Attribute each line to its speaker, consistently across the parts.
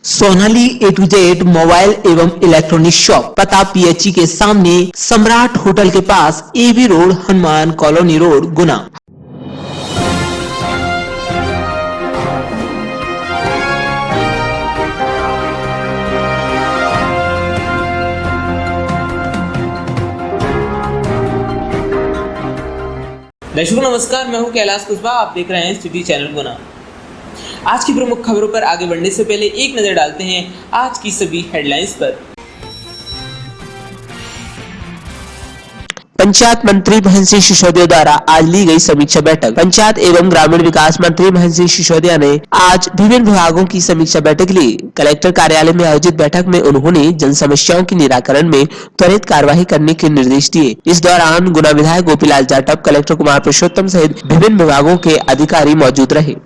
Speaker 1: Sonali A to Z mobile एवं electronic shop, पता PHE के सामने, सम्राट होटल के पास, AB road, Hanuman colony road, Guna.
Speaker 2: दर्शकों नमस्कार, मैं हूं कैलाश कुशवाहा। आप देख रहे हैं सिटी चैनल गुना। आज की प्रमुख खबरों पर आगे बढ़ने से पहले एक नजर डालते हैं आज की सभी हेडलाइंस पर।
Speaker 1: पंचायत मंत्री महेंद्र सिंह सिसोदिया द्वारा आज ली गई समीक्षा बैठक। पंचायत एवं ग्रामीण विकास मंत्री महेंद्र सिंह सिसोदिया ने आज विभिन्न विभागों की समीक्षा बैठक ली। कलेक्टर कार्यालय में आयोजित बैठक में उन्होंने जन समस्याओं के निराकरण में त्वरित कार्यवाही करने के निर्देश दिए। इस दौरान गुना विधायक गोपीलाल जाटव, कलेक्टर कुमार पुरुषोत्तम सहित विभिन्न विभागों के अधिकारी मौजूद रहे।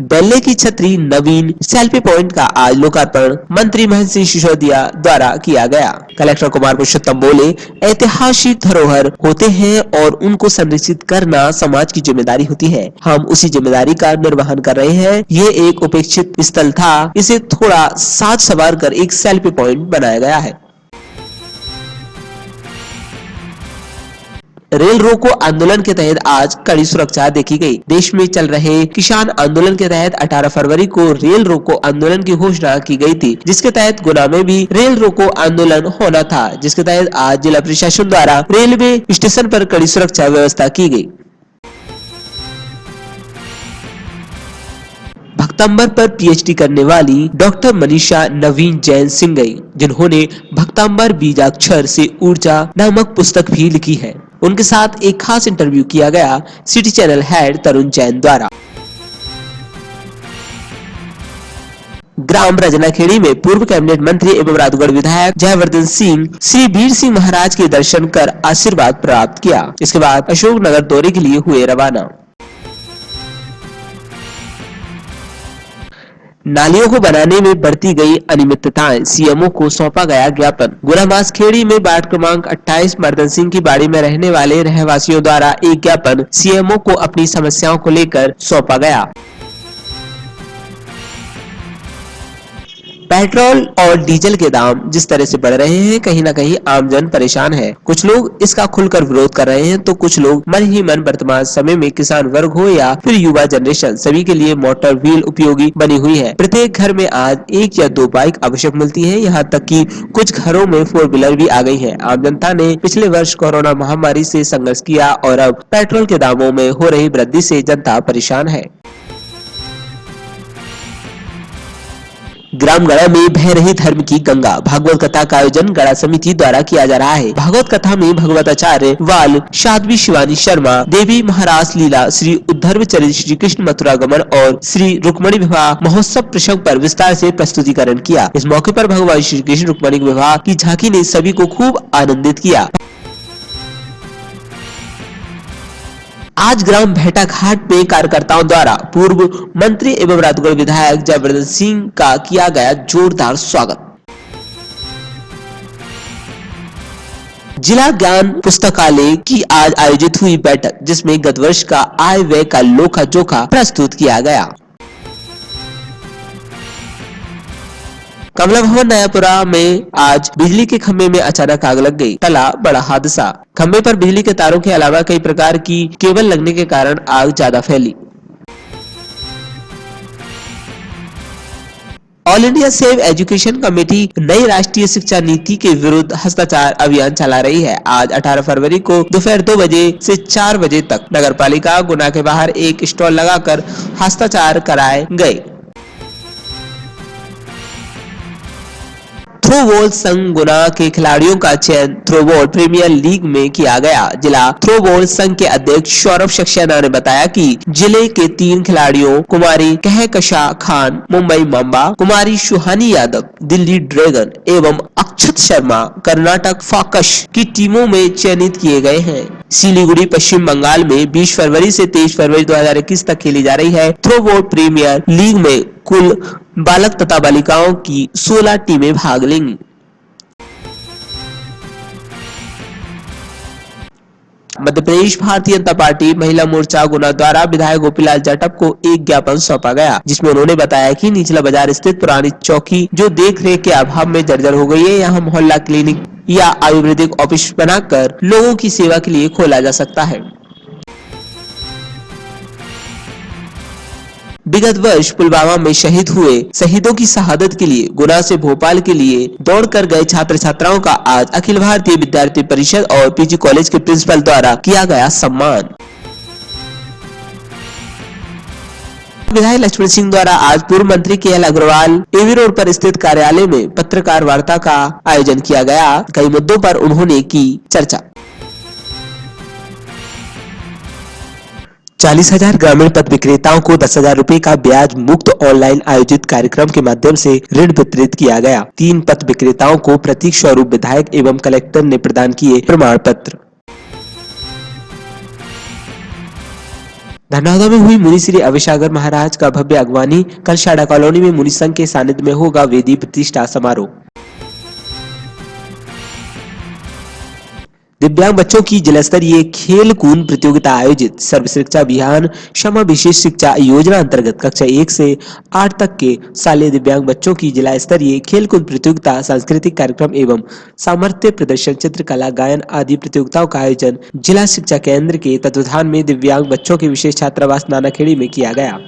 Speaker 1: बेल्ले की छतरी नवीन सेल्फी पॉइंट का आज लोकार्पण मंत्री महेंद्र सिंह सिसोदिया द्वारा किया गया। कलेक्टर कुमार पुरुषोत्तम बोले, ऐतिहासिक धरोहर होते हैं और उनको संरक्षित करना समाज की जिम्मेदारी होती है। हम उसी जिम्मेदारी का निर्वहन कर रहे हैं। ये एक उपेक्षित स्थल था, इसे थोड़ा साज संवार कर एक सेल्फी पॉइंट बनाया गया है। रेल रोको आंदोलन के तहत आज कड़ी सुरक्षा देखी गई। देश में चल रहे किसान आंदोलन के तहत 18 फरवरी को रेल रोको आंदोलन की घोषणा की गई थी, जिसके तहत गुना में भी रेल रोको आंदोलन होना था, जिसके तहत आज जिला प्रशासन द्वारा रेलवे स्टेशन पर कड़ी सुरक्षा व्यवस्था की गई। भक्तांबर पर पीएचडी करने वाली डॉक्टर मनीषा नवीन जैन सिंह गई, जिन्होंने भक्तांबर बीजाक्षर से ऊर्जा नामक पुस्तक भी लिखी है। उनके साथ एक खास इंटरव्यू किया गया सिटी चैनल हेड तरुण जैन द्वारा। ग्राम रजनाखेड़ी में पूर्व कैबिनेट मंत्री एवं राजगढ़ विधायक जयवर्धन सिंह श्री वीर सिंह महाराज के दर्शन कर आशीर्वाद प्राप्त किया। इसके बाद अशोकनगर दौरे के लिए हुए रवाना। नालियों को बनाने में बढ़ती गई अनियमितताएं, सीएमओ को सौंपा गया ज्ञापन। गुना मासखेड़ी में वार्ड क्रमांक 28 मर्दन सिंह की बाड़ी में रहने वाले रहवासियों द्वारा एक ज्ञापन सीएमओ को अपनी समस्याओं को लेकर सौंपा गया। पेट्रोल और डीजल के दाम जिस तरह से बढ़ रहे हैं, कहीं ना कहीं आमजन परेशान है। कुछ लोग इसका खुलकर विरोध कर रहे हैं, तो कुछ लोग मन ही मन वर्तमान समय में किसान वर्ग हो या फिर युवा जनरेशन, सभी के लिए मोटर व्हील उपयोगी बनी हुई है। प्रत्येक घर में आज एक या दो बाइक आवश्यक मिलती है, यहाँ तक कि कुछ घरों में 4 व्हीलर भी आ गई है। आम जनता ने पिछले वर्ष कोरोना महामारी से संघर्ष किया और अब पेट्रोल के दामों में हो रही वृद्धि से जनता परेशान है। ग्राम गड़ा में बह रही धर्म की गंगा, भागवत कथा का आयोजन गड़ा समिति द्वारा किया जा रहा है। भागवत कथा में भगवताचार्य वाल साध्वी शिवानी शर्मा, देवी महाराज लीला, श्री उद्धव चरित, श्री कृष्ण मथुरागमन और श्री रुक्मणी विवाह महोत्सव प्रसंग पर विस्तार से प्रस्तुतिकरण किया। इस मौके पर भगवान श्री कृष्ण रुक्मणी विवाह की झांकी ने सभी को खूब आनंदित किया। आज ग्राम भेटा घाट में कार्यकर्ताओं द्वारा पूर्व मंत्री एवं राजगढ़ विधायक जयवर्धन सिंह का किया गया जोरदार स्वागत। जिला ज्ञान पुस्तकालय की आज आयोजित हुई बैठक, जिसमें गत वर्ष का आय व्यय का लेखा जोखा प्रस्तुत किया गया। कमला भवन नयापुरा में आज बिजली के खंभे में अचानक आग लग गई, टला बड़ा हादसा। खंभे पर बिजली के तारों के अलावा कई प्रकार की केबल लगने के कारण आग ज्यादा फैली। All India save education committee नई राष्ट्रीय शिक्षा नीति के विरुद्ध हस्ताक्षर अभियान चला रही है। आज 18 फरवरी को दोपहर 2 बजे से 4 बजे तक नगरपालिका गुना के बाहर एक स्टॉल लगाकर हस्ताक्षर कराए गए। थ्रोबॉल संघ गुना के खिलाड़ियों का चयन थ्रोबॉल प्रीमियर लीग में किया गया। जिला थ्रोबॉल संघ के अध्यक्ष सौरभ सक्सेना ने बताया कि जिले के 3 खिलाड़ियों कुमारी कहकशा खान मुंबई मांबा, कुमारी सुहानी यादव दिल्ली ड्रैगन एवं अक्षत शर्मा कर्नाटक फॉक्स की टीमों में चयनित किए गए हैं। सिलीगुड़ी पश्चिम बंगाल में 20 फरवरी से 23 फरवरी 2021 तक खेली जा रही है थ्रोबॉल प्रीमियर लीग में कुल बालक तथा बालिकाओं की 16 टीमें भाग लेंगी। मध्य प्रदेश भारतीय जनता पार्टी महिला मोर्चा गुना द्वारा विधायक गोपीलाल जाटव को एक ज्ञापन सौंपा गया, जिसमें उन्होंने बताया कि निचला बाजार स्थित पुरानी चौकी जो देख रेख के अभाव में जर्जर हो गई है, यहाँ मोहल्ला क्लिनिक या आयुर्वेदिक ऑफिस बनाकर लोगों की सेवा के लिए खोला जा सकता है। विगत वर्ष पुलवामा में शहीद हुए शहीदों की शहादत के लिए गुना से भोपाल के लिए दौड़ कर गए छात्र छात्राओं का आज अखिल भारतीय विद्यार्थी परिषद और पीजी कॉलेज के प्रिंसिपल द्वारा किया गया सम्मान। विधायक लक्ष्मण सिंह द्वारा आज पूर्व मंत्री के.एल. अग्रवाल एवी रोड पर स्थित कार्यालय में पत्रकार वार्ता का आयोजन किया गया। कई मुद्दों पर उन्होंने की चर्चा। 40,000 ग्रामीण पथ विक्रेताओं को 10,000 रुपए का ब्याज मुक्त ऑनलाइन आयोजित कार्यक्रम के माध्यम से ऋण वितरित किया गया। 3 पथ विक्रेताओं को प्रतीक स्वरूप विधायक एवं कलेक्टर ने प्रदान किए प्रमाण पत्र। धनौदा में हुई मुनि श्री अविसागर महाराज का भव्य अगवानी। कल शाड़ा कॉलोनी में मुनि संघ के सानिध्य में होगा वेदी प्रतिष्ठा समारोह। दिव्यांग बच्चों की जिला स्तरीय खेल कूद प्रतियोगिता आयोजित। सर्व शिक्षा अभियान क्षमा विशेष शिक्षा योजना अंतर्गत कक्षा 1 से 8 तक के शालेय दिव्यांग बच्चों की जिला स्तरीय खेल कूद प्रतियोगिता, सांस्कृतिक कार्यक्रम एवं सामर्थ्य प्रदर्शन, चित्रकला, गायन आदि प्रतियोगिताओं का आयोजन जिला शिक्षा केंद्र के तत्वाधान में दिव्यांग बच्चों के विशेष छात्रावास नानाखेड़ी में किया गया।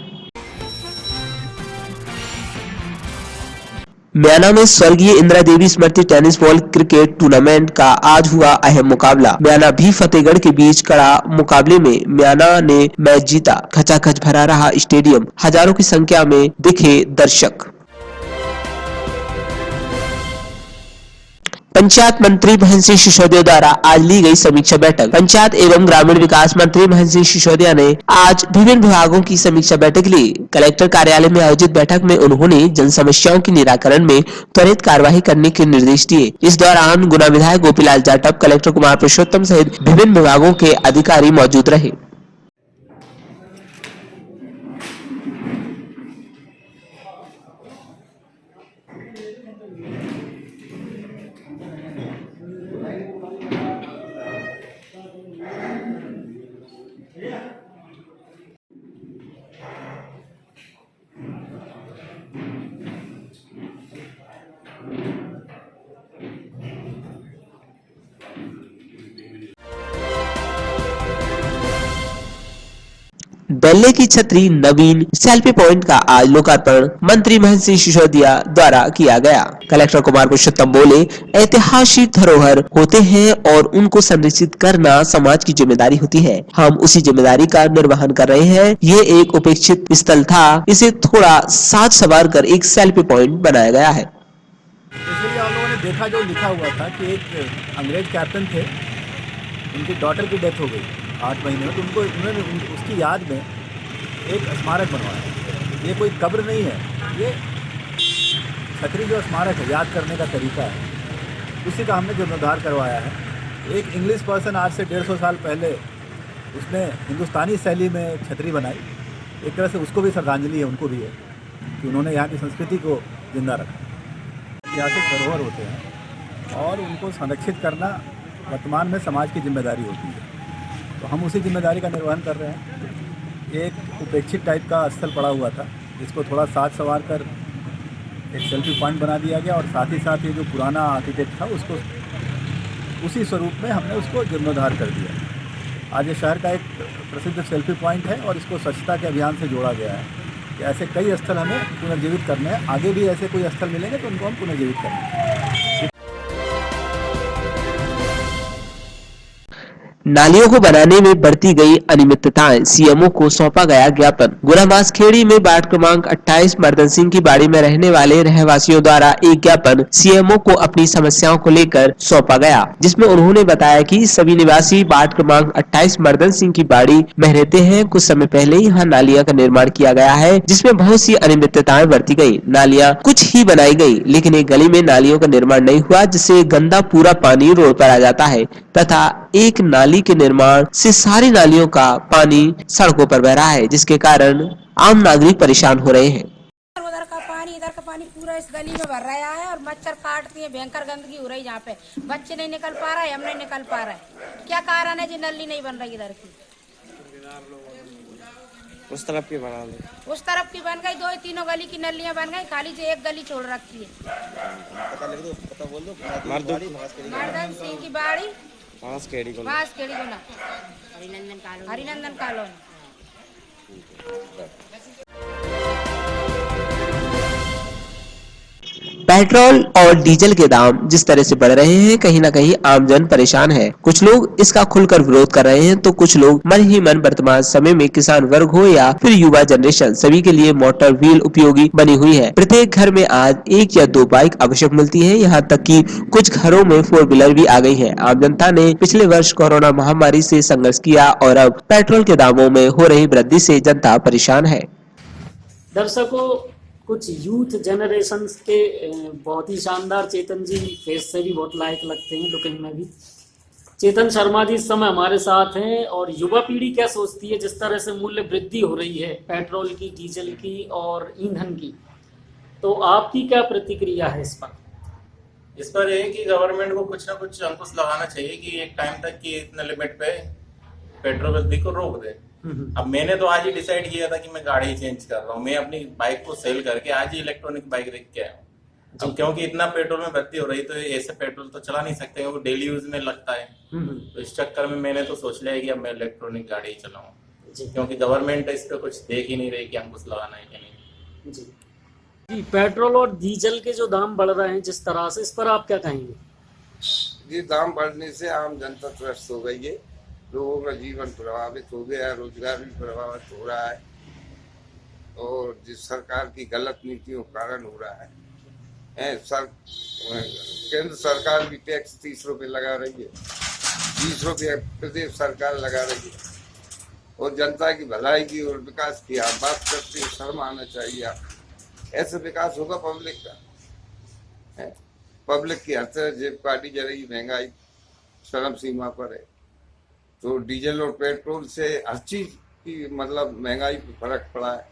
Speaker 1: म्याना में स्वर्गीय इंदिरा देवी स्मृति टेनिस बॉल क्रिकेट टूर्नामेंट का आज हुआ अहम मुकाबला। म्याना भी फतेहगढ़ के बीच कड़ा मुकाबले में म्याना ने मैच जीता। खचाखच भरा रहा स्टेडियम, हजारों की संख्या में दिखे दर्शक। पंचायत मंत्री महेंद्र सिंह सिसोदिया द्वारा आज ली गई समीक्षा बैठक। पंचायत एवं ग्रामीण विकास मंत्री महेंद्र सिंह सिसोदिया ने आज विभिन्न विभागों की समीक्षा बैठक ली। कलेक्टर कार्यालय में आयोजित बैठक में उन्होंने जन समस्याओं के निराकरण में त्वरित कार्यवाही करने के निर्देश दिए। इस दौरान गुना विधायक गोपीलाल जाटव, कलेक्टर कुमार पुरुषोत्तम सहित विभिन्न विभागों के अधिकारी मौजूद रहे। बेल्ले की छतरी नवीन सेल्फी पॉइंट का आज लोकार्पण मंत्री महेंद्र सिंह सिसोदिया द्वारा किया गया। कलेक्टर कुमार पुरुषोत्तम बोले, ऐतिहासिक धरोहर होते हैं और उनको संरक्षित करना समाज की जिम्मेदारी होती है। हम उसी जिम्मेदारी का निर्वहन कर रहे हैं। ये एक उपेक्षित स्थल था, इसे थोड़ा साज संवार कर एक सेल्फी पॉइंट बनाया गया है।
Speaker 3: इसलिए हम लोगों ने देखा, जो लिखा हुआ था कि एक अंग्रेज कैप्टन थे, उनकी डॉटर की डेथ हो गई 8 महीने में, तो उन्होंने उसकी याद में एक स्मारक बनवाया। ये कोई कब्र नहीं है, ये छतरी जो स्मारक है, याद करने का तरीका है, उसी का हमने जीर्णोद्धार करवाया है। एक इंग्लिश पर्सन आज से 150 साल पहले उसने हिंदुस्तानी शैली में छतरी बनाई। एक तरह से उसको भी श्रद्धांजलि है, उनको भी है कि उन्होंने यहाँ की संस्कृति को जिंदा रखा। ऐतिहासिक धरोहर होते हैं और उनको संरक्षित करना वर्तमान में समाज की जिम्मेदारी होती है, तो हम उसी जिम्मेदारी का निर्वहन कर रहे हैं। एक उपेक्षित टाइप का स्थल पड़ा हुआ था, जिसको थोड़ा साज संवार कर एक सेल्फी पॉइंट बना दिया गया और साथ ही साथ ये जो पुराना आर्किटेक्ट था उसको उसी स्वरूप में हमने उसको जीर्णोद्धार कर दिया। आज ये शहर का एक प्रसिद्ध सेल्फी पॉइंट है और इसको स्वच्छता के अभियान से जोड़ा गया है कि ऐसे कई स्थल हमें पुनर्जीवित करने हैं। आगे भी ऐसे कोई स्थल मिलेंगे तो उनको हम पुनर्जीवित करेंगे।
Speaker 1: नालियों को बनाने में बरती गई अनियमितताएं, सीएमओ को सौंपा गया ज्ञापन। गुना बांसखेड़ी में वार्ड क्रमांक 28 मर्दन सिंह की बाड़ी में रहने वाले रहवासियों द्वारा एक ज्ञापन सीएमओ को अपनी समस्याओं को लेकर सौंपा गया, जिसमें उन्होंने बताया कि सभी निवासी वार्ड क्रमांक 28 मर्दन सिंह की बाड़ी में रहते हैं। कुछ समय पहले यहाँ नालियां का निर्माण किया गया है, जिसमें बहुत सी अनियमितताएं बरती गयी। नालियां कुछ ही बनाई गयी, लेकिन एक गली में नालियों का निर्माण नहीं हुआ, जिससे गंदा पूरा पानी रोड पर आ जाता है तथा एक नाली के निर्माण से सारी नालियों का पानी सड़कों पर बह रहा है, जिसके कारण आम नागरिक परेशान हो रहे हैं।
Speaker 4: उधर का पानी इधर का पानी पूरा इस गली में भर रहा है और मच्छर काटती है, भयंकर गंदगी हो रही है यहाँ पे। बच्चे नहीं निकल पा रहा है, हम नहीं निकल पा रहे हैं। क्या कारण है जी नली नहीं बन रही इधर की?
Speaker 5: उस तरफ की बना लो।
Speaker 4: उस तरफ की बन गई, 2-3 गली की नलियां बन गई, खाली से एक गली छोड़ रखी है।
Speaker 5: पता बोल दो।
Speaker 4: मर्दन सिंह की बाड़ी,
Speaker 5: बांस केड़ी को
Speaker 4: गुना, हरिनंदन कॉलोनी।
Speaker 1: पेट्रोल और डीजल के दाम जिस तरह से बढ़ रहे हैं, कहीं ना कहीं आमजन परेशान है। कुछ लोग इसका खुलकर विरोध कर रहे हैं तो कुछ लोग मन ही मन वर्तमान समय में किसान वर्ग हो या फिर युवा जनरेशन, सभी के लिए मोटर व्हील उपयोगी बनी हुई है। प्रत्येक घर में आज 1 या 2 बाइक आवश्यक मिलती है, यहाँ तक कि कुछ घरों में 4 व्हीलर भी आ गई है। आम जनता ने पिछले वर्ष कोरोना महामारी से संघर्ष किया और अब पेट्रोल के दामों में हो रही वृद्धि से जनता परेशान है।
Speaker 6: दर्शकों, कुछ यूथ जनरेशन के बहुत ही शानदार चेतन जी फेस से भी बहुत लायक लगते हैं, लुकिंग में भी। चेतन शर्मा जी इस समय हमारे साथ हैं। और युवा पीढ़ी क्या सोचती है जिस तरह से मूल्य वृद्धि हो रही है पेट्रोल की, डीजल की और ईंधन की, तो आपकी क्या प्रतिक्रिया है इस पर?
Speaker 7: इस पर यह है कि गवर्नमेंट को कुछ ना कुछ अंकुश लगाना चाहिए कि एक टाइम तक कि इतने लिमिट पे पेट्रोल वृद्धि को रोक दे। अब मैंने तो आज ही डिसाइड किया था कि मैं गाड़ी चेंज कर रहा हूँ। मैं अपनी बाइक को सेल करके आज ही इलेक्ट्रॉनिक बाइक देख के आया हूँ। अब क्योंकि इतना पेट्रोल में वृद्धि हो रही तो ऐसे पेट्रोल तो चला नहीं सकते, वो डेली यूज में लगता है। तो इस चक्कर में मैंने तो सोच लिया है कि अब मैं इलेक्ट्रॉनिक गाड़ी ही चलाऊँ, क्योंकि गवर्नमेंट इस पर कुछ देख ही नहीं रही कि अंकुश लगाना है कि नहीं।
Speaker 6: जी, पेट्रोल और डीजल के जो दाम बढ़ रहे हैं जिस तरह से, इस पर आप क्या कहेंगे?
Speaker 8: ये दाम बढ़ने से आम जनता त्रस्त हो गई है, लोगों का जीवन प्रभावित हो गया है, रोजगार भी प्रभावित हो रहा है और जिस सरकार की गलत नीतियों के कारण हो रहा है। केंद्र सरकार भी टैक्स 30 रुपये लगा रही है, 20 रुपये प्रदेश सरकार लगा रही है और जनता की भलाई की और विकास की आप बात करते हैं, शर्म आना चाहिए। आप ऐसे विकास होगा पब्लिक का? पब्लिक की हर तरह जेब काटी जा रही, महंगाई चरम सीमा पर है। तो डीजल और पेट्रोल से हर चीज की मतलब महंगाई पे फर्क पड़ा है।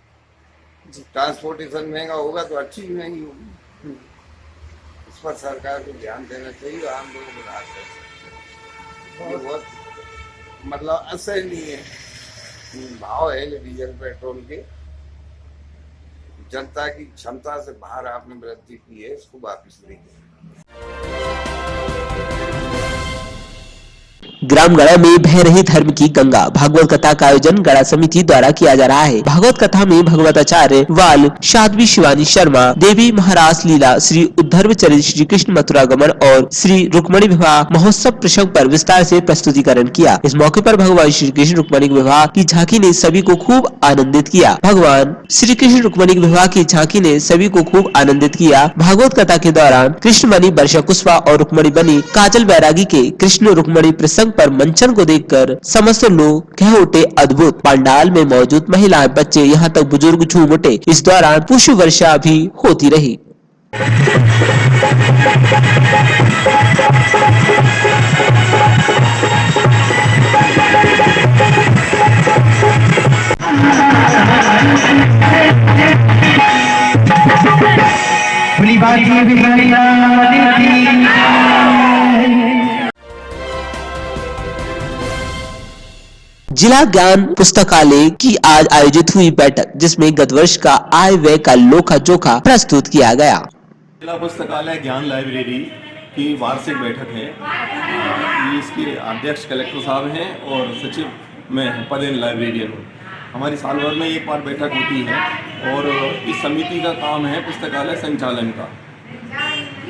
Speaker 8: ट्रांसपोर्टेशन महंगा होगा तो हर चीज महंगी होगी। इस पर सरकार को ध्यान देना चाहिए। आम लोगों को राहत है, ये बहुत मतलब असर नहीं है। भाव है डीजल पेट्रोल के, जनता की क्षमता से बाहर आपने वृद्धि की है, इसको वापिस लीजिए।
Speaker 1: ग्राम गड़ा में बह रही धर्म की गंगा भागवत कथा का आयोजन गड़ा समिति द्वारा किया जा रहा है। भागवत कथा में भगवताचार्य वाल साध्वी शिवानी शर्मा, देवी महाराज लीला, श्री उद्धव चरित, श्री कृष्ण मथुरा गमन और श्री रुक्मणी विवाह महोत्सव प्रसंग पर विस्तार से प्रस्तुतिकरण किया। इस मौके पर भगवान श्री कृष्ण रुक्मणी विवाह की झांकी ने सभी को खूब आनंदित किया। भगवान श्री कृष्ण रुक्मणी विवाह की झांकी ने सभी को खूब आनंदित किया। भागवत कथा के दौरान कृष्ण बनी वर्षा कुशवाहा और रुक्मणी बनी काजल बैरागी के कृष्ण रुक्मणी प्रसंग पर मंचन को देखकर समस्त लोग कह उठे अद्भुत। पंडाल में मौजूद महिलाएं, बच्चे, यहाँ तक बुजुर्ग झूम उठे। इस दौरान पुष्प वर्षा भी होती रही। जिला ज्ञान पुस्तकालय की आज आयोजित हुई बैठक, जिसमें गत वर्ष का आय व्यय का लोखा जोखा प्रस्तुत किया गया।
Speaker 9: जिला पुस्तकालय ज्ञान लाइब्रेरी की वार्षिक बैठक है। ये इसके अध्यक्ष कलेक्टर साहब हैं और सचिव मैं पदेन लाइब्रेरियन हूँ। हमारी साल भर में एक बार बैठक होती है और इस समिति का काम है पुस्तकालय संचालन का।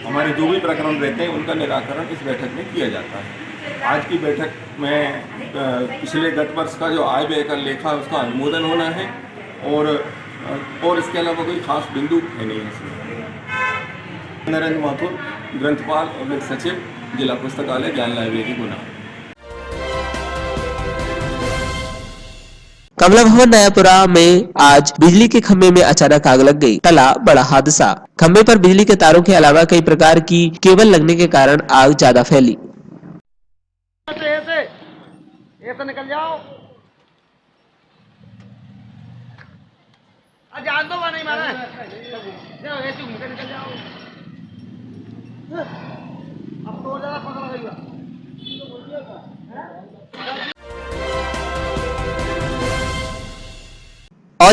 Speaker 9: हमारे जो भी प्रकरण रहते हैं उनका निराकरण इस बैठक में किया जाता है। आज की बैठक में पिछले गत वर्ष का जो आय व्यय का लेखा उसका अनुमोदन होना है और इसके अलावा कोई खास बिंदु है नहीं इसमें। नरेंद्र माथुर, ग्रंथपाल और सचिव, जिला पुस्तकालय ज्ञान लाइब्रेरी गुना।
Speaker 1: कमला भवन नयापुरा में आज बिजली के खंभे में अचानक आग लग गई। टला बड़ा हादसा। खंभे पर बिजली के तारों के अलावा कई प्रकार की केबल लगने के कारण आग ज्यादा फैली।
Speaker 10: ऐसे निकल जाओ।
Speaker 1: All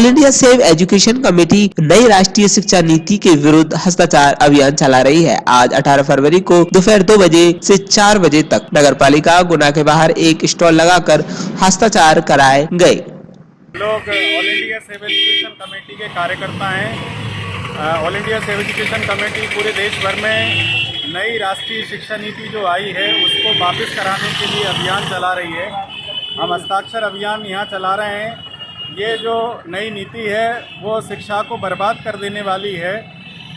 Speaker 1: India save education committee नई राष्ट्रीय शिक्षा नीति के विरुद्ध हस्ताचार अभियान चला रही है। आज 18 फरवरी को दोपहर 2 बजे से 4 बजे तक नगरपालिका गुना के बाहर एक स्टॉल लगाकर हस्ताचार कराए गए।
Speaker 10: लोग all India save education committee के कार्यकर्ता हैं। All India save education committee पूरे देश भर में नई राष्ट्रीय शिक्षा नीति जो आई है उसको वापस कराने के लिए अभियान चला रही है। हम हस्ताक्षर अभियान यहाँ चला रहे हैं। ये जो नई नीति है वो शिक्षा को बर्बाद कर देने वाली है।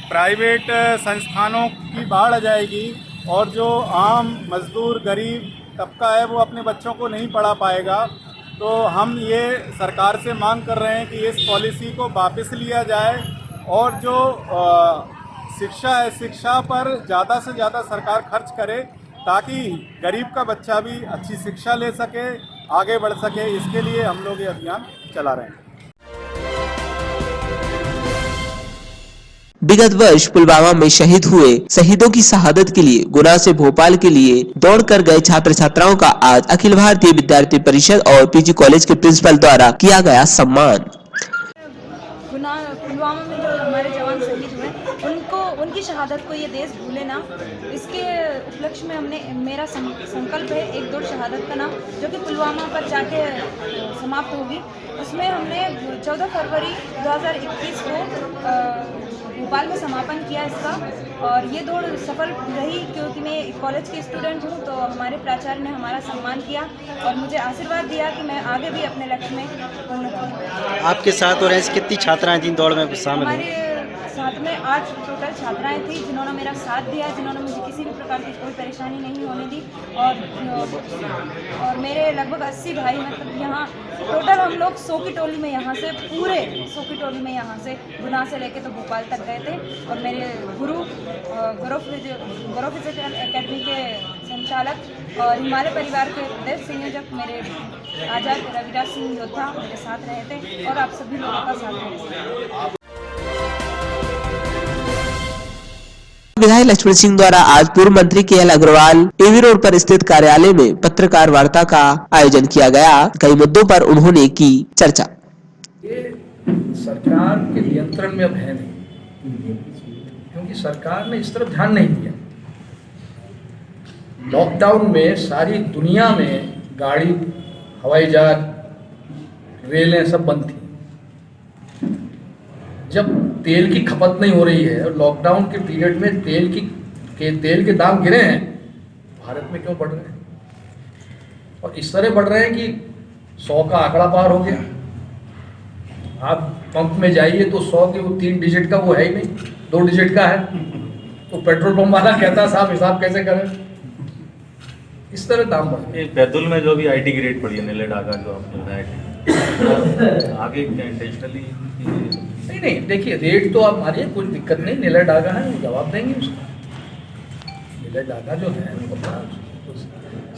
Speaker 10: प्राइवेट संस्थानों की बाढ़ आ जाएगी और जो आम मजदूर गरीब तबका है वो अपने बच्चों को नहीं पढ़ा पाएगा। तो हम ये सरकार से मांग कर रहे हैं कि इस पॉलिसी को वापस लिया जाए और जो शिक्षा है शिक्षा पर ज़्यादा से ज़्यादा सरकार खर्च करे ताकि गरीब का बच्चा भी अच्छी शिक्षा ले सके, आगे बढ़ सके। इसके लिए हम लोग ये अभियान चला रहे हैं।
Speaker 1: विगत वर्ष पुलवामा में शहीद हुए शहीदों की शहादत के लिए गुना से भोपाल के लिए दौड़ कर गए छात्र छात्राओं का आज अखिल भारतीय विद्यार्थी परिषद और पीजी कॉलेज के प्रिंसिपल द्वारा किया गया सम्मान।
Speaker 11: पुलवामा में जो हमारे जवान शहीद हुए उनकी शहादत को ये देश भूले ना, इसके उपलक्ष्य में हमने मेरा संकल्प है एक दौड़ शहादत का नाम, जो कि पुलवामा पर जाके समाप्त होगी। उसमें हमने 14 फरवरी 2021 को भोपाल में समापन किया इसका, और ये दौड़ सफल रही क्योंकि मैं कॉलेज की स्टूडेंट हूँ। तो हमारे प्राचार्य ने हमारा सम्मान किया और मुझे आशीर्वाद दिया कि मैं आगे भी अपने लक्ष्य में पूर्ण करूँ।
Speaker 12: आपके साथ और ऐसी कितनी छात्राएं थीं दौड़ में शामिल?
Speaker 11: हमारे साथ में 8 टोटल छात्राएं थी जिन्होंने मेरा साथ दिया, जिन्होंने मुझे किसी भी प्रकार की कोई परेशानी नहीं होने दी। और मेरे लगभग 80 भाई, मतलब यहाँ टोटल हम लोग 100 की टोली में यहाँ से पूरे 100 की टोली में यहाँ से गुना से लेके तो भोपाल तक गए थे। और मेरे गुरु गौरव फिजिकल एकेडमी के संचालक और हिमालय परिवार के प्रदेश संयोजक मेरे आजाद रविराज सिंह योद्धा मेरे साथ रहे थे और आप सभी लोगों का साथ रहे।
Speaker 1: विधायक लक्ष्मण सिंह द्वारा आज पूर्व मंत्री केएल अग्रवाल एवी रोड पर स्थित कार्यालय में पत्रकार वार्ता का आयोजन किया गया। कई मुद्दों पर उन्होंने की चर्चा।
Speaker 13: ये सरकार के नियंत्रण में अब है नहीं, क्योंकि सरकार ने इस तरफ ध्यान नहीं दिया। लॉकडाउन में सारी दुनिया में गाड़ी, हवाई जहाज, रेलें सब बंद थी। जब तेल की खपत नहीं हो रही है और लॉकडाउन के पीरियड में तेल के दाम गिरे हैं, भारत में क्यों बढ़ रहे हैं? और इस तरह बढ़ रहे हैं कि 100 का आंकड़ा पार हो गया। आप पंप में जाइए तो 100 के वो 3 डिजिट का वो है ही नहीं, 2 डिजिट का है। तो पेट्रोल पंप वाला कहता है साहब हिसाब कैसे करें? इस तरह दाम बढ़ रहे हैं।
Speaker 14: बैतूल में जो भी IT की रेट पड़ी है नीले डाका जो आपने बताया आगे क्या इंटेंशनली
Speaker 13: नहीं, देखिए रेट तो आप मारिए, कोई दिक्कत नहीं। नीला डागा है वो जवाब देंगे उसका। नीला डागा जो है वो अपना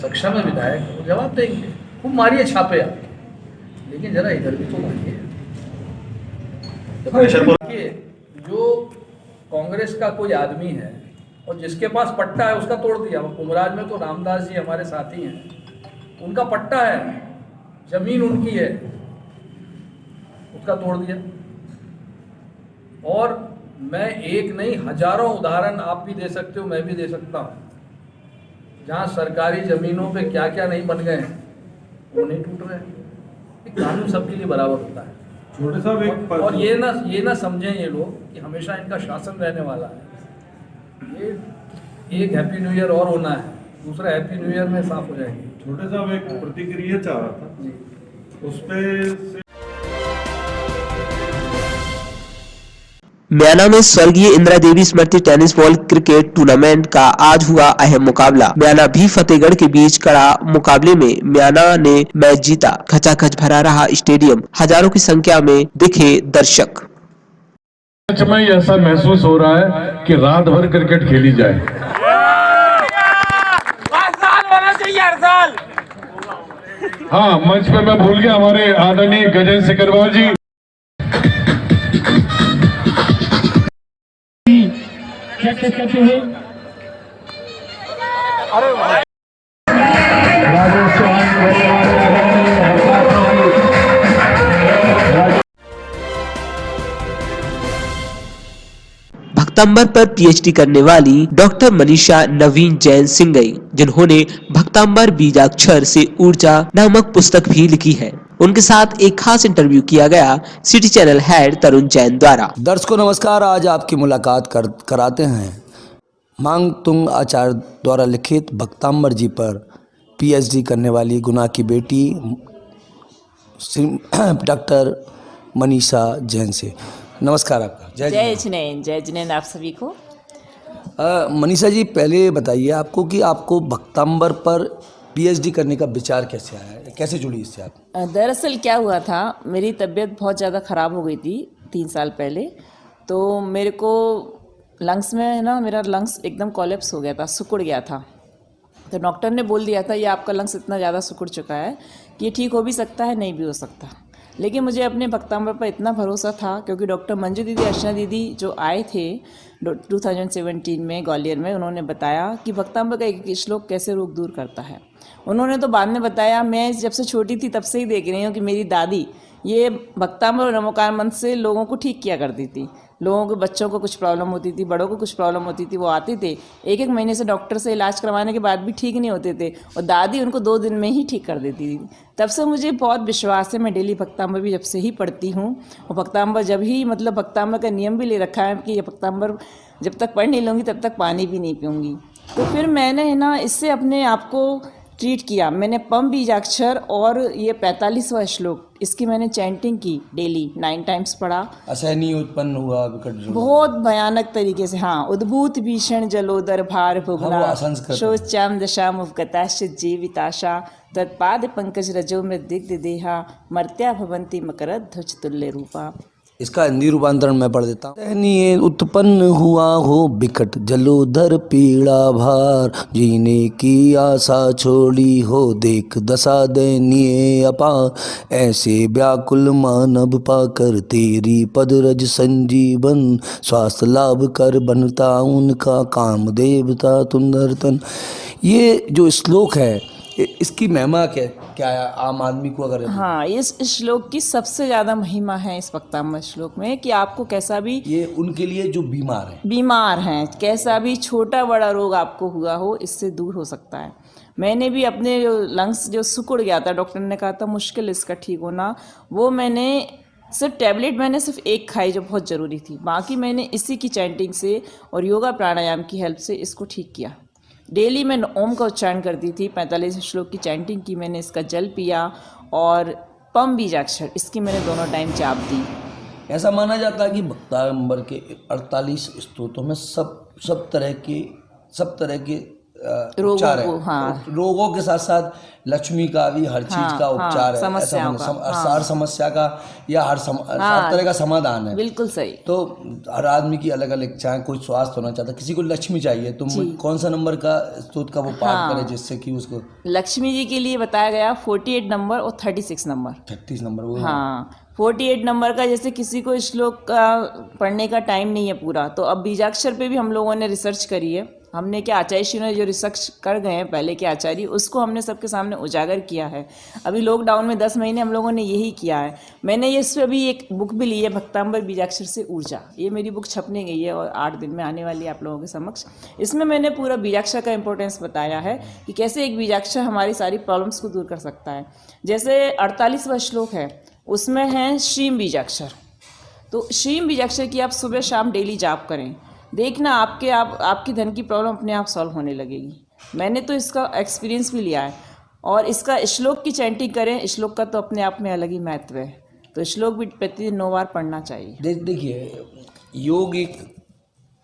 Speaker 13: सक्षम है विधायक, वो जवाब देंगे। खूब मारिए छापे आप, लेकिन जरा इधर भी तो मारिए। देखिए जो कांग्रेस का कोई आदमी है और जिसके पास पट्टा है उसका तोड़ दिया। कुमराज में तो रामदास जी हमारे साथी हैं, उनका पट्टा है, जमीन उनकी है, उसका तोड़ दिया। और मैं एक नहीं हजारों उदाहरण आप भी दे सकते हो, मैं भी दे सकता हूँ, जहाँ सरकारी ज़मीनों पे क्या क्या नहीं बन गए हैं, वो नहीं टूट रहे हैं। कानून सबके लिए बराबर होता है।
Speaker 10: छोटे साहब
Speaker 13: और ये ना समझें ये लोग कि हमेशा इनका शासन रहने वाला है। ये एक हैप्पी न्यू ईयर और होना है, दूसरा हैप्पी न्यू ईयर में साफ हो जाएंगे।
Speaker 10: छोटे साहब एक प्रतिक्रिया चाह रहा था जी, उस पे
Speaker 1: म्याना में स्वर्गीय इंदिरा देवी स्मृति टेनिस बॉल क्रिकेट टूर्नामेंट का आज हुआ अहम मुकाबला। म्याना भी फतेहगढ़ के बीच कड़ा मुकाबले में म्याना ने मैच जीता। खचाखच भरा रहा स्टेडियम, हजारों की संख्या में दिखे दर्शक।
Speaker 15: सच में ऐसा महसूस हो रहा है कि रात भर क्रिकेट खेली जाए। हाँ, मंच पे मैं भूल गया हमारे आदरणीय गजेंद्र सिकरवाल जी। प्रैक्टिस करते हुए राजेश चौहान
Speaker 1: भक्तांबर पर पीएचडी करने वाली डॉक्टर मनीषा नवीन जैन सिंगई, जिन्होंने भक्तांबर बीजाक्षर से ऊर्जा नामक पुस्तक भी लिखी है, उनके साथ एक खास इंटरव्यू किया गया सिटी चैनल हेड तरुण जैन द्वारा।
Speaker 16: दर्शकों नमस्कार, आज आपकी मुलाकात कराते हैं मांग तुंग आचार्य द्वारा लिखित भक्तांबर जी पर पीएचडी करने वाली गुना की बेटी डॉक्टर मनीषा जैन से। नमस्कार आपका।
Speaker 17: जय जिनेंद्र आप सभी को।
Speaker 16: मनीषा जी, पहले बताइए आपको कि आपको भक्तांबर पर पीएचडी करने का विचार कैसे आया, कैसे जुड़ी इससे आप?
Speaker 17: दरअसल क्या हुआ था, मेरी तबीयत बहुत ज़्यादा ख़राब हो गई थी 3 साल पहले। तो मेरे को लंग्स में ना, मेरा लंग्स एकदम कोलैप्स हो गया था, सिकुड़ गया था। तो डॉक्टर ने बोल दिया था ये आपका लंग्स इतना ज़्यादा सिकुड़ चुका है कि ये ठीक हो भी सकता है, नहीं भी हो सकता। लेकिन मुझे अपने भक्तांबर पर इतना भरोसा था, क्योंकि डॉक्टर मंजू दीदी, अर्चना दीदी जो आए थे 2017 में ग्वालियर में, उन्होंने बताया कि भक्तांबर का एक श्लोक कैसे रोग दूर करता है। उन्होंने तो बाद में बताया, मैं जब से छोटी थी तब से ही देख रही हूँ कि मेरी दादी ये भक्तांबर और नमोकार मंत्र से लोगों को ठीक किया करती थी। लोगों के बच्चों को कुछ प्रॉब्लम होती थी, बड़ों को कुछ प्रॉब्लम होती थी, वो आते थे, 1-1 महीने से डॉक्टर से इलाज करवाने के बाद भी ठीक नहीं होते थे, और दादी उनको 2 दिन में ही ठीक कर देती थी। तब से मुझे बहुत विश्वास है। मैं डेली भक्तांबर भी जब से ही पढ़ती हूँ, और भक्तांबर जब ही भक्तांबर का नियम भी ले रखा है कि ये भक्तांबर जब तक पढ़ नहीं लूँगी तब तक पानी भी नहीं पीऊँगी। तो फिर मैंने ना इससे अपने आप को ट्रीट किया। मैंने पम बीजाक्षर और ये 45वां श्लोक, इसकी मैंने चैंटिंग की डेली 9 टाइम्स पढ़ा।
Speaker 16: असहनीय उत्पन्न हुआ विकट,
Speaker 17: बहुत भयानक तरीके से। हाँ, उद्भूत भीषण जलोदर भार भुगना शोचाम दशाम उपगताश्च जीविताशा तत्पाद पंकज रजो मृदिग्ध देहा मर्त्या भवंती मकरद ध्वज तुल्य रूपा।
Speaker 16: इसका हिंदी रूपांतरण मैं पढ़ देता हूँ। सहनीय उत्पन्न हुआ हो विकट जलोधर पीड़ा भार, जीने की आशा छोड़ी हो देख दशा दयनीय अपार, ऐसे व्याकुल मानव पाकर तेरी पद रज संजीवन, स्वास्थ्य लाभ कर बनता उनका काम देवता तुंदरतन। ये जो श्लोक है इसकी महिमा क्या है आम आदमी को अगर?
Speaker 17: हाँ, इस श्लोक की सबसे ज़्यादा महिमा है इस भक्तांबर श्लोक में कि आपको कैसा भी,
Speaker 16: ये उनके लिए जो बीमार हैं,
Speaker 17: कैसा भी छोटा बड़ा रोग आपको हुआ हो, इससे दूर हो सकता है। मैंने भी अपने लंग्स जो सिकुड़ गया था, डॉक्टर ने कहा था मुश्किल इसका ठीक होना, वो मैंने सिर्फ टैबलेट मैंने सिर्फ 1 खाई जो बहुत ज़रूरी थी, बाकी मैंने इसी की चैंटिंग से और योगा प्राणायाम की हेल्प से इसको ठीक किया। डेली मैं ओम का उच्चारण करती थी, 45 श्लोक की चैंटिंग की मैंने, इसका जल पिया, और पम बीजाक्षर इसकी मैंने दोनों टाइम जाप दी।
Speaker 16: ऐसा माना जाता है कि भक्तांबर के 48 स्तोत्रों में सब तरह के उपचार है।
Speaker 17: हाँ,
Speaker 16: रोगों के साथ साथ लक्ष्मी का भी हर चीज का उपचार है, हर समस्या का या हर तरह का समाधान है।
Speaker 17: बिल्कुल सही।
Speaker 16: तो हर आदमी की अलग अलग इच्छाएं, कोई स्वास्थ्य होना चाहता है, किसी को लक्ष्मी चाहिए, तो कौन सा नंबर का स्तोत्र का वो पाठ करे जिससे कि उसको?
Speaker 17: लक्ष्मी जी के लिए बताया गया 48 नंबर और 36 नंबर।
Speaker 16: 36 नंबर वो?
Speaker 17: हाँ, 48 नंबर का, जैसे किसी को श्लोक का पढ़ने का टाइम नहीं है पूरा, तो अब बीजाक्षर पे भी हम लोगों ने रिसर्च करी है। हमने क्या, आचार्य श्री ने जो रिसर्च कर गए हैं पहले के आचार्य, उसको हमने सबके सामने उजागर किया है। अभी लॉकडाउन में 10 महीने हम लोगों ने यही किया है। मैंने ये इस पर अभी एक बुक भी ली है, भक्तांबर बीजाक्षर से ऊर्जा। ये मेरी बुक छपने गई है और 8 दिन में आने वाली है आप लोगों के समक्ष। इसमें मैंने पूरा बीजाक्षर का इंपॉर्टेंस बताया है कि कैसे एक बीजाक्षर हमारी सारी प्रॉब्लम्स को दूर कर सकता है। जैसे 48वां श्लोक है, उसमें है श्रीम बीजाक्षर। तो श्रीम बीजाक्षर की आप सुबह शाम डेली जाप करें, देखना आपकी धन की प्रॉब्लम अपने आप सॉल्व होने लगेगी। मैंने तो इसका एक्सपीरियंस भी लिया है। और इसका श्लोक की चैंटिंग करें, श्लोक का तो अपने आप में अलग ही महत्व है, तो श्लोक भी प्रतिदिन 9 बार पढ़ना चाहिए।
Speaker 16: देखिए, योग एक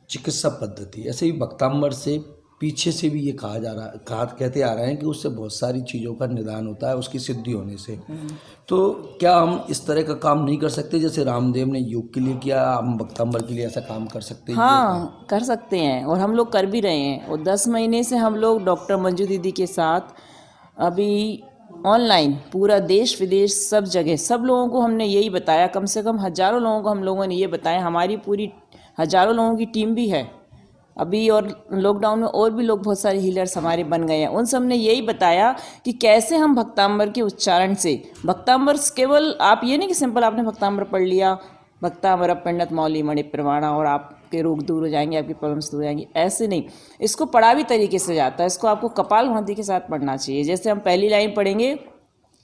Speaker 16: चिकित्सा पद्धति, ऐसे ही भक्तांबर से पीछे से भी ये कहते आ रहे हैं कि उससे बहुत सारी चीज़ों का निदान होता है उसकी सिद्धि होने से। तो क्या हम इस तरह का काम नहीं कर सकते जैसे रामदेव ने योग के लिए किया, हम भक्तांबर के लिए ऐसा काम कर सकते हैं?
Speaker 17: हाँ, कर सकते हैं, और हम लोग कर भी रहे हैं। और 10 महीने से हम लोग डॉक्टर मंजू दीदी के साथ अभी ऑनलाइन पूरा देश विदेश सब जगह सब लोगों को हमने यही बताया, कम से कम हज़ारों लोगों को हम लोगों ने ये बताया। हमारी पूरी हज़ारों लोगों की टीम भी है अभी और लॉकडाउन में और भी लोग बहुत सारे हीलर्स हमारे बन गए हैं। उन सब ने यही बताया कि कैसे हम भक्तांबर के उच्चारण से, भक्तांबर केवल आप ये नहीं कि सिंपल आपने भक्तांबर पढ़ लिया, भक्तांबर पिंडत मौली मणि प्रवाणा और आपके रोग दूर हो जाएंगे, आपकी प्रॉब्लम्स दूर हो जाएंगी, ऐसे नहीं। इसको पढ़ा भी तरीके से जाता है। इसको आपको कपाल भाती के साथ पढ़ना चाहिए। जैसे हम पहली लाइन पढ़ेंगे,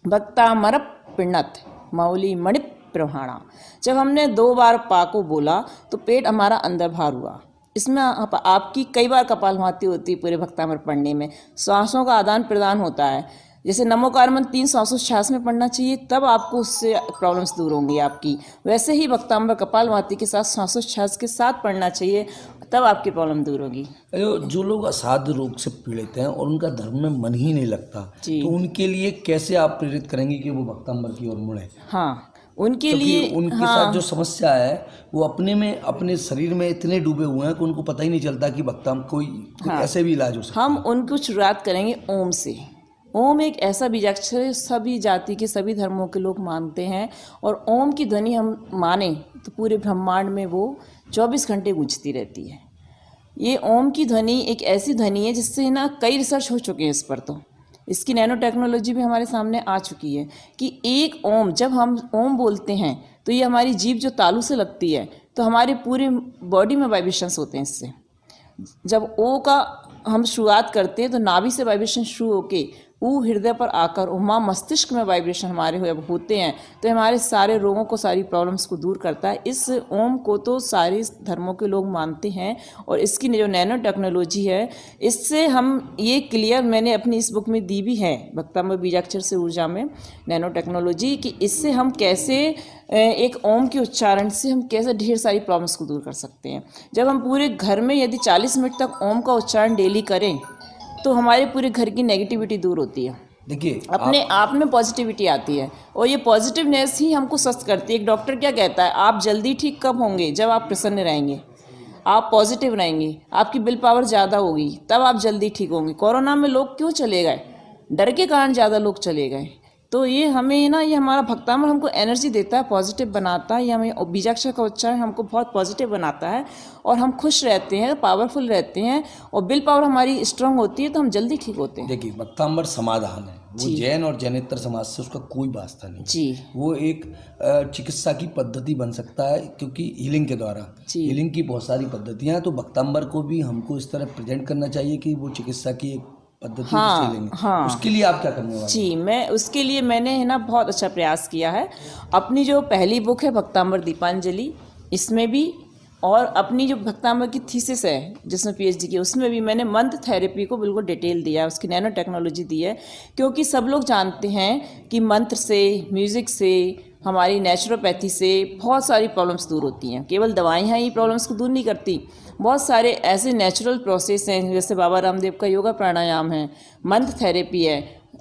Speaker 17: भक्तांबर पिंडत मौली मणि प्रवाणा। जब हमने 2 बार पा को बोला तो पेट हमारा अंदर भार हुआ। इसमें आपकी कई बार कपालभाति होती है पूरे भक्तांबर पढ़ने में। श्वासों का आदान प्रदान होता है। जैसे नमोकार मंत्र 3 श्वासोच्छ्वास में पढ़ना चाहिए, तब आपको उससे प्रॉब्लम्स दूर होंगी आपकी। वैसे ही भक्तांबर कपालभाति के साथ श्वासोच्छ्वास के साथ पढ़ना चाहिए, तब आपकी प्रॉब्लम दूर होगी।
Speaker 16: जो लोग असाध्य रोग से पीड़ित हैं और उनका धर्म में मन ही नहीं लगता, तो उनके लिए कैसे आप प्रेरित करेंगे कि वो भक्तांबर की ओर मुड़े?
Speaker 17: हाँ, उनके लिए
Speaker 16: उनके साथ जो समस्या है वो अपने शरीर में इतने डूबे हुए हैं कि उनको पता ही नहीं चलता कि भक्तांबर कोई ऐसे भी इलाज हो सकता है।
Speaker 17: हम उनको शुरुआत करेंगे ओम से। ओम एक ऐसा बीजाक्षर है, सभी जाति के सभी धर्मों के लोग मानते हैं, और ओम की ध्वनि हम माने तो पूरे ब्रह्मांड में वो 24 घंटे गूंजती रहती है। ये ओम की ध्वनि एक ऐसी ध्वनि है जिससे ना कई रिसर्च हो चुके हैं इस पर। तो इसकी नैनो टेक्नोलॉजी भी हमारे सामने आ चुकी है कि एक ओम, जब हम ओम बोलते हैं तो ये हमारी जीभ जो तालू से लगती है तो हमारे पूरे बॉडी में वाइब्रेशंस होते हैं इससे। जब ओ का हम शुरुआत करते हैं तो नाभि से वाइब्रेशन शुरू होके ऊ हृदय पर आकर उमा मस्तिष्क में वाइब्रेशन हमारे होते हैं, तो हमारे सारे रोगों को, सारी प्रॉब्लम्स को दूर करता है। इस ओम को तो सारे धर्मों के लोग मानते हैं, और इसकी जो नैनो टेक्नोलॉजी है इससे हम ये क्लियर मैंने अपनी इस बुक में दी भी है, भक्तांबर बीजाक्षर से ऊर्जा में नैनो टेक्नोलॉजी, कि इससे हम कैसे एक ओम के उच्चारण से हम कैसे ढेर सारी प्रॉब्लम्स को दूर कर सकते हैं। जब हम पूरे घर में यदि 40 मिनट तक ओम का उच्चारण डेली करें तो हमारे पूरे घर की नेगेटिविटी दूर होती है।
Speaker 16: देखिए,
Speaker 17: अपने आप में पॉजिटिविटी आती है, और ये पॉजिटिवनेस ही हमको स्वस्थ करती है। एक डॉक्टर क्या कहता है, आप जल्दी ठीक कब होंगे? जब आप प्रसन्न रहेंगे, आप पॉजिटिव रहेंगे, आपकी विल पावर ज़्यादा होगी, तब आप जल्दी ठीक होंगे। कोरोना में लोग क्यों चले गए? डर के कारण ज़्यादा लोग चले गए। तो ये हमें ना, ये हमारा भक्तांबर हमको एनर्जी देता है, पॉजिटिव बनाता है। ये हमें बीजाक्षर का उच्चारण हमको बहुत पॉजिटिव बनाता है, और हम खुश रहते हैं, पावरफुल रहते हैं, और विल पावर हमारी स्ट्रांग होती है, तो हम जल्दी ठीक होते हैं।
Speaker 16: देखिए, भक्तांबर समाधान है, वो जैन और जैनेतर समाज से उसका कोई वास्ता नहीं
Speaker 17: जी।
Speaker 16: वो एक चिकित्सा की पद्धति बन सकता है, क्योंकि हीलिंग के द्वारा, हीलिंग की बहुत सारी पद्धतियाँ हैं। तो भक्तांबर को भी हमको इस तरह प्रेजेंट करना चाहिए कि वो चिकित्सा की एक पद्धति से लेंगे।
Speaker 17: हाँ,
Speaker 16: उसके लिए आप क्या करने वाले?
Speaker 17: जी, मैं उसके लिए मैंने ना बहुत अच्छा प्रयास किया है। अपनी जो पहली बुक है भक्तांबर दीपांजलि, इसमें भी, और अपनी जो भक्तांबर की थीसिस है जिसमें PhD की, उसमें भी मैंने मंत्र थेरेपी को बिल्कुल डिटेल दिया है, उसकी नैनो टेक्नोलॉजी दी है। क्योंकि सब लोग जानते हैं कि मंत्र से, म्यूज़िक से, हमारी नेचुरोपैथी से बहुत सारी प्रॉब्लम्स दूर होती हैं। केवल दवाइयाँ ही प्रॉब्लम्स को दूर नहीं करती, बहुत सारे ऐसे नेचुरल प्रोसेस हैं, जैसे बाबा रामदेव का योगा प्राणायाम है, मंत्र थेरेपी है,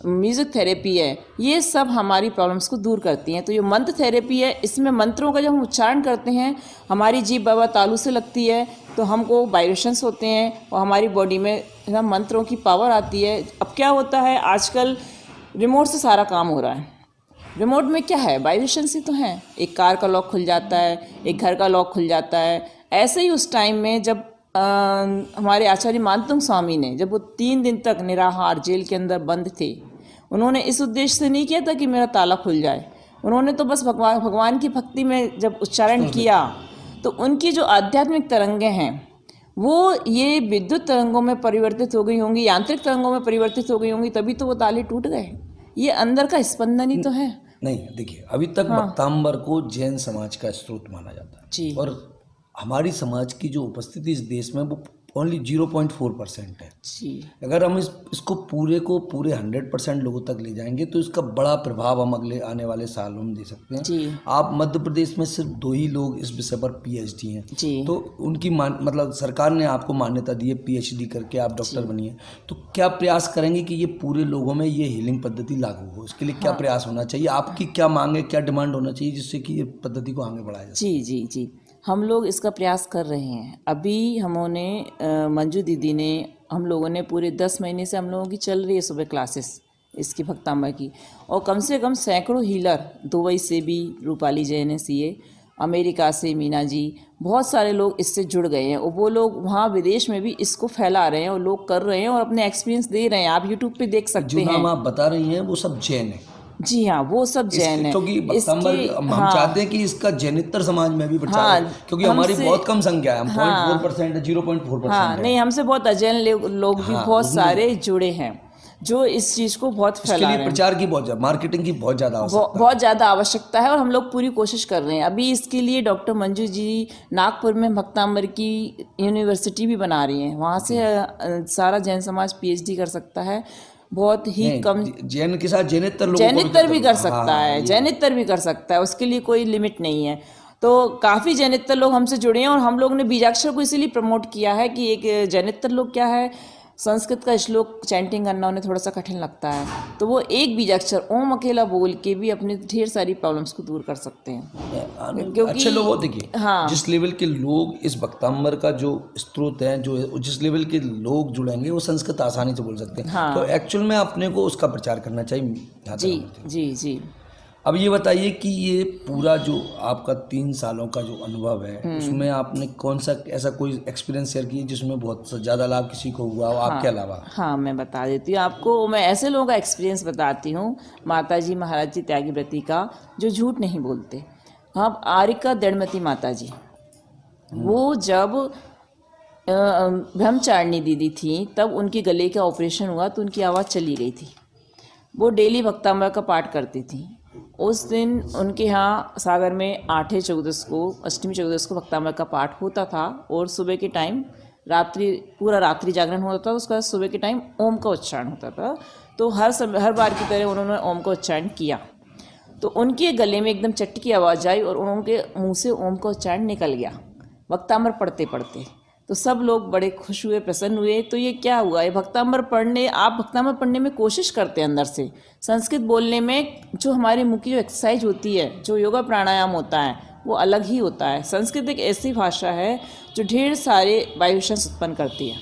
Speaker 17: म्यूज़िक थेरेपी है, ये सब हमारी प्रॉब्लम्स को दूर करती हैं। तो ये मंत्र थेरेपी है, इसमें मंत्रों का जब हम उच्चारण करते हैं, हमारी जीभ बाबा तालू से लगती है, तो हमको वाइब्रेशंस होते हैं, और हमारी बॉडी में ना मंत्रों की पावर आती है। अब क्या होता है, आजकल रिमोट से सारा काम हो रहा है। रिमोट में क्या है, वाइब्रेशंस ही तो हैं। एक कार का लॉक खुल जाता है, एक घर का लॉक खुल जाता है। ऐसे ही उस टाइम में जब हमारे आचार्य मानतुंग स्वामी ने, जब वो 3 दिन तक निराहार जेल के अंदर बंद थे, उन्होंने इस उद्देश्य से नहीं किया था कि मेरा ताला खुल जाए। उन्होंने तो बस भगवान की भक्ति में जब उच्चारण किया, तो उनकी जो आध्यात्मिक तरंगें हैं वो ये विद्युत तरंगों में परिवर्तित हो गई होंगी, यांत्रिक तरंगों में परिवर्तित हो गई होंगी, तभी तो वो ताले टूट गए। ये अंदर का स्पंदन ही तो है।
Speaker 16: नहीं, देखिए, अभी तक भक्तांबर को जैन समाज का स्रोत माना जाता है
Speaker 17: जी,
Speaker 16: और हमारी समाज की जो उपस्थिति इस देश में वो ओनली 0.4% है
Speaker 17: जी।
Speaker 16: अगर हम इसको पूरे 100% लोगों तक ले जाएंगे तो इसका बड़ा प्रभाव हम अगले आने वाले सालों में दे सकते हैं
Speaker 17: जी।
Speaker 16: आप मध्य प्रदेश में सिर्फ 2 ही लोग इस विषय पर PhD हैं
Speaker 17: जी।
Speaker 16: तो उनकी मतलब सरकार ने आपको मान्यता दी है PhD करके आप डॉक्टर बनिए, तो क्या प्रयास करेंगे कि ये पूरे लोगों में ये हीलिंग पद्धति लागू हो? इसके लिए क्या प्रयास होना चाहिए? आपकी क्या मांग है, क्या डिमांड होना चाहिए जिससे कि ये पद्धति को आगे बढ़ाया जाए?
Speaker 17: जी जी जी, हम लोग इसका प्रयास कर रहे हैं। अभी हमने मंजू दीदी ने, हम लोगों ने पूरे 10 महीने से हम लोगों की चल रही है सुबह क्लासेस इसकी भक्तांबर की, और कम से कम सैकड़ों हीलर, दुबई से भी रूपाली जैन है CA, अमेरिका से मीना जी, बहुत सारे लोग इससे जुड़ गए हैं और वो लोग वहाँ विदेश में भी इसको फैला रहे हैं और लोग कर रहे हैं और अपने एक्सपीरियंस दे रहे हैं। आप यूट्यूब पे देख सकते
Speaker 16: जो
Speaker 17: हैं।
Speaker 16: नाम आप बता रही हैं वो सब जैन है।
Speaker 17: जी हाँ, वो सब जैन है।
Speaker 16: क्योंकि भक्तांबर हम
Speaker 17: हाँ,
Speaker 16: चाहते हैं कि इसका जैनितर समाज में भी प्रचार
Speaker 17: हाँ,
Speaker 16: हो, क्योंकि हमारी
Speaker 17: हमसे-
Speaker 16: बहुत कम संख्या है, हम
Speaker 17: हाँ,
Speaker 16: 0.4% 0.4%
Speaker 17: हाँ,
Speaker 16: है।
Speaker 17: नहीं, हमसे बहुत अजैन लोग भी
Speaker 16: हाँ,
Speaker 17: बहुत
Speaker 16: उसमें-
Speaker 17: सारे जुड़े हैं जो इस चीज़ को बहुत
Speaker 16: इसके
Speaker 17: फैला
Speaker 16: लिए
Speaker 17: रहे हैं।
Speaker 16: प्रचार की बहुत ज़्यादा, मार्केटिंग की बहुत ज़्यादा आवश्यकता
Speaker 17: बहुत ज़्यादा आवश्यकता है और हम लोग पूरी कोशिश कर रहे हैं। अभी इसके लिए डॉक्टर मंजू जी नागपुर में भक्तांबर की यूनिवर्सिटी भी बना रही हैं। वहाँ से सारा जैन समाज PhD कर सकता है। बहुत ही
Speaker 16: नहीं,
Speaker 17: कम
Speaker 16: जैन के साथ जैनितर लोगों को
Speaker 17: जैनितर भी कर
Speaker 16: हाँ,
Speaker 17: सकता
Speaker 16: हाँ,
Speaker 17: है,
Speaker 16: ये-
Speaker 17: जैनितर भी कर सकता है, उसके लिए कोई लिमिट नहीं है। तो काफ़ी जैनितर लोग हमसे जुड़े हैं और हम लोग ने बीजाक्षर को इसीलिए प्रमोट किया है कि एक जैनितर लोग क्या है, संस्कृत का श्लोक चैंटिंग करना उन्हें थोड़ा सा कठिन लगता है, तो वो एक बीजाक्षर ओम अकेला बोल के भी अपनी ढेर सारी प्रॉब्लम्स को दूर कर सकते हैं। क्योंकि
Speaker 16: अच्छे लोग हो, देखिए
Speaker 17: हाँ,
Speaker 16: जिस लेवल के लोग इस भक्तांबर का जो स्रोत है, जो जिस लेवल के लोग जुड़ेंगे वो संस्कृत आसानी से बोल सकते हैं।
Speaker 17: हाँ।
Speaker 16: तो एक्चुअल में अपने को उसका प्रचार करना चाहिए।
Speaker 17: जी जी जी।
Speaker 16: अब ये बताइए कि ये पूरा जो आपका 3 सालों का जो अनुभव है उसमें आपने कौन सा ऐसा कोई एक्सपीरियंस शेयर किया जिसमें बहुत ज़्यादा लाभ किसी को हुआ हो आपके अलावा?
Speaker 17: हाँ, मैं बता देती हूँ आपको। मैं ऐसे लोगों का एक्सपीरियंस बताती हूँ, माता जी महाराज जी त्यागी व्रती का, जो झूठ नहीं बोलते। हाँ, आरिका दृढ़मती माता जी, वो जब ब्रह्मचारिणी दीदी थी तब उनके गले का ऑपरेशन हुआ तो उनकी आवाज़ चली गई थी। वो डेली भक्तांबर का पाठ करती थी। उस दिन उनके यहाँ सागर में 8 चौदस को, अष्टमी चौदस को भक्तांबर का पाठ होता था और सुबह के टाइम पूरा रात्रि जागरण होता था। उसका सुबह के टाइम ओम का उच्चारण होता था। तो हर बार की तरह उन्होंने ओम का उच्चारण किया तो उनके गले में एकदम चट्टी की आवाज़ आई और उनके मुंह से ओम का उच्चारण निकल गया भक्तांबर पढ़ते पढ़ते। तो सब लोग बड़े खुश हुए, प्रसन्न हुए। तो ये क्या हुआ, ये भक्तांबर पढ़ने में कोशिश करते हैं अंदर से। संस्कृत बोलने में जो हमारे मुंह की जो एक्सरसाइज होती है, जो योगा प्राणायाम होता है, वो अलग ही होता है। संस्कृत एक ऐसी भाषा है जो ढेर सारे वाइब्रेशंस उत्पन्न करती है।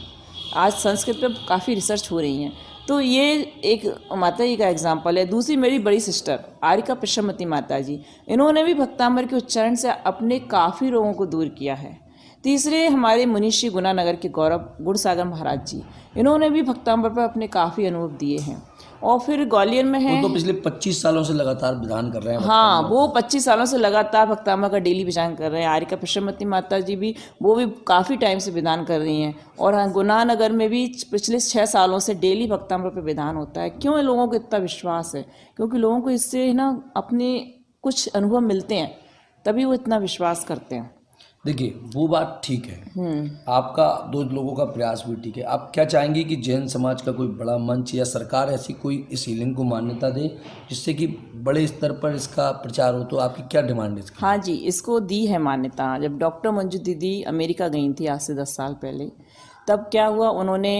Speaker 17: आज संस्कृत पे काफ़ी रिसर्च हो रही हैं। तो ये एक माता जी का एग्जाम्पल है। दूसरी मेरी बड़ी सिस्टर आरिका प्रशमती माता जी, इन्होंने भी भक्तांबर के उच्चारण से अपने काफ़ी रोगों को दूर किया है। तीसरे हमारे मुनीश्री गुनानगर के गौरव गुड़सागर महाराज जी, इन्होंने भी भक्तांबर पर अपने काफ़ी अनुभव दिए हैं। और फिर ग्वालियर में है,
Speaker 16: वो तो पिछले 25 सालों से लगातार विधान कर रहे हैं।
Speaker 17: हाँ, वो 25 सालों से लगातार भक्तांबर का डेली विधान कर रहे हैं। आरिका प्रशमती माता जी भी, वो भी काफ़ी टाइम से विधान कर रही हैं। और हाँ, गुनानगर में भी पिछले 6 सालों से डेली भक्तांबर पर विधान होता है। क्यों लोगों को इतना विश्वास है? क्योंकि लोगों को इससे ना अपने कुछ अनुभव मिलते हैं, तभी वो इतना विश्वास करते हैं।
Speaker 16: देखिए वो बात ठीक है, आपका 2 लोगों का प्रयास भी ठीक है। आप क्या चाहेंगे कि जैन समाज का कोई बड़ा मंच या सरकार ऐसी कोई इस हीलिंग को मान्यता दे जिससे कि बड़े स्तर पर इसका प्रचार हो? तो आपकी क्या डिमांड है इसकी?
Speaker 17: हाँ जी, इसको दी है मान्यता। जब डॉक्टर मंजू दीदी अमेरिका गई थी आज से 10 साल पहले, तब क्या हुआ, उन्होंने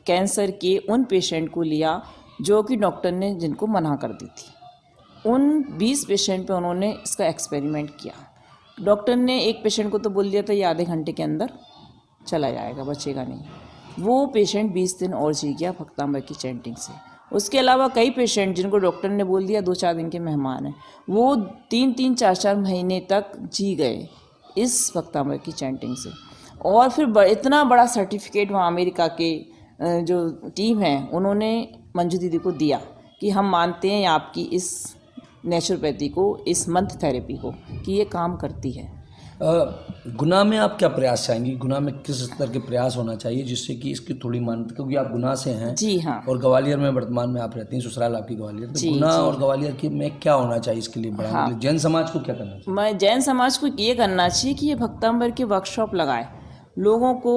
Speaker 17: कैंसर के उन पेशेंट को लिया जो कि डॉक्टर ने जिनको मना कर दी थी। उन 20 पेशेंट पे उन्होंने इसका एक्सपेरिमेंट किया। डॉक्टर ने एक पेशेंट को तो बोल दिया था ये आधे घंटे के अंदर चला जाएगा, बचेगा नहीं। वो पेशेंट 20 दिन और जी गया भक्तांबर की चैंटिंग से। उसके अलावा कई पेशेंट जिनको डॉक्टर ने बोल दिया 2-4 दिन के मेहमान हैं, वो 3-3, 4-4 महीने तक जी गए इस भक्तांबर की चैंटिंग से। और फिर इतना बड़ा सर्टिफिकेट वहाँ अमेरिका के जो टीम है उन्होंने मंजू दीदी को दिया कि हम मानते हैं आपकी इस नेचुरोपैथी को, इस मंत्र थेरेपी को, कि ये काम करती है।
Speaker 16: गुना में आप क्या प्रयास चाहेंगी? गुना में किस स्तर के प्रयास होना चाहिए जिससे कि इसकी थोड़ी मान्यता, क्योंकि आप गुना से हैं?
Speaker 17: जी हाँ।
Speaker 16: और ग्वालियर में वर्तमान में आप रहती हैं, ससुराल आपकी ग्वालियर, तो गुना और ग्वालियर के में क्या होना चाहिए इसके लिए बढ़ाने के लिए? जैन समाज को क्या करना चाहिए?
Speaker 17: मैं जैन समाज को ये करना चाहिए कि ये भक्तांबर के वर्कशॉप लगाए, लोगों को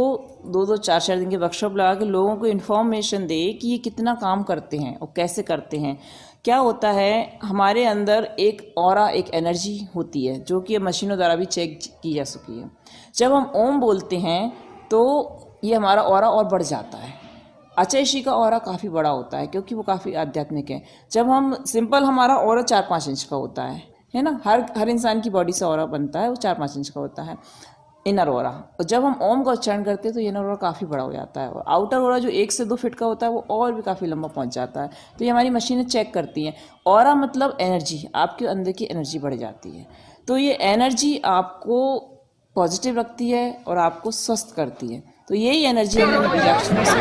Speaker 17: 2-2, 4-4 दिन के वर्कशॉप लगा के लोगों को इन्फॉर्मेशन दे कि ये कितना काम करते हैं और कैसे करते हैं। क्या होता है, हमारे अंदर एक ऑरा, एक एनर्जी होती है जो कि मशीनों द्वारा भी चेक की जा चुकी है। जब हम ओम बोलते हैं तो ये हमारा ऑरा और बढ़ जाता है। अचैशी का ऑरा काफ़ी बड़ा होता है क्योंकि वो काफ़ी आध्यात्मिक है। जब हम सिंपल, हमारा ऑरा 4-5 इंच का होता है ना, हर इंसान की बॉडी से ऑरा बनता है, वो 4-5 इंच का होता है इनर ओरा। और जब हम ओम का उच्चारण करते हैं तो इनर ओरा काफ़ी बड़ा हो जाता है और आउटर ओरा जो 1 से 2 फीट का होता है वो और भी काफ़ी लंबा पहुंच जाता है। तो ये हमारी मशीनें चेक करती हैं। ओरा मतलब एनर्जी, आपके अंदर की एनर्जी बढ़ जाती है। तो ये एनर्जी आपको पॉजिटिव रखती है और आपको स्वस्थ करती है। तो यही एनर्जी हमें बीजाक्षरों से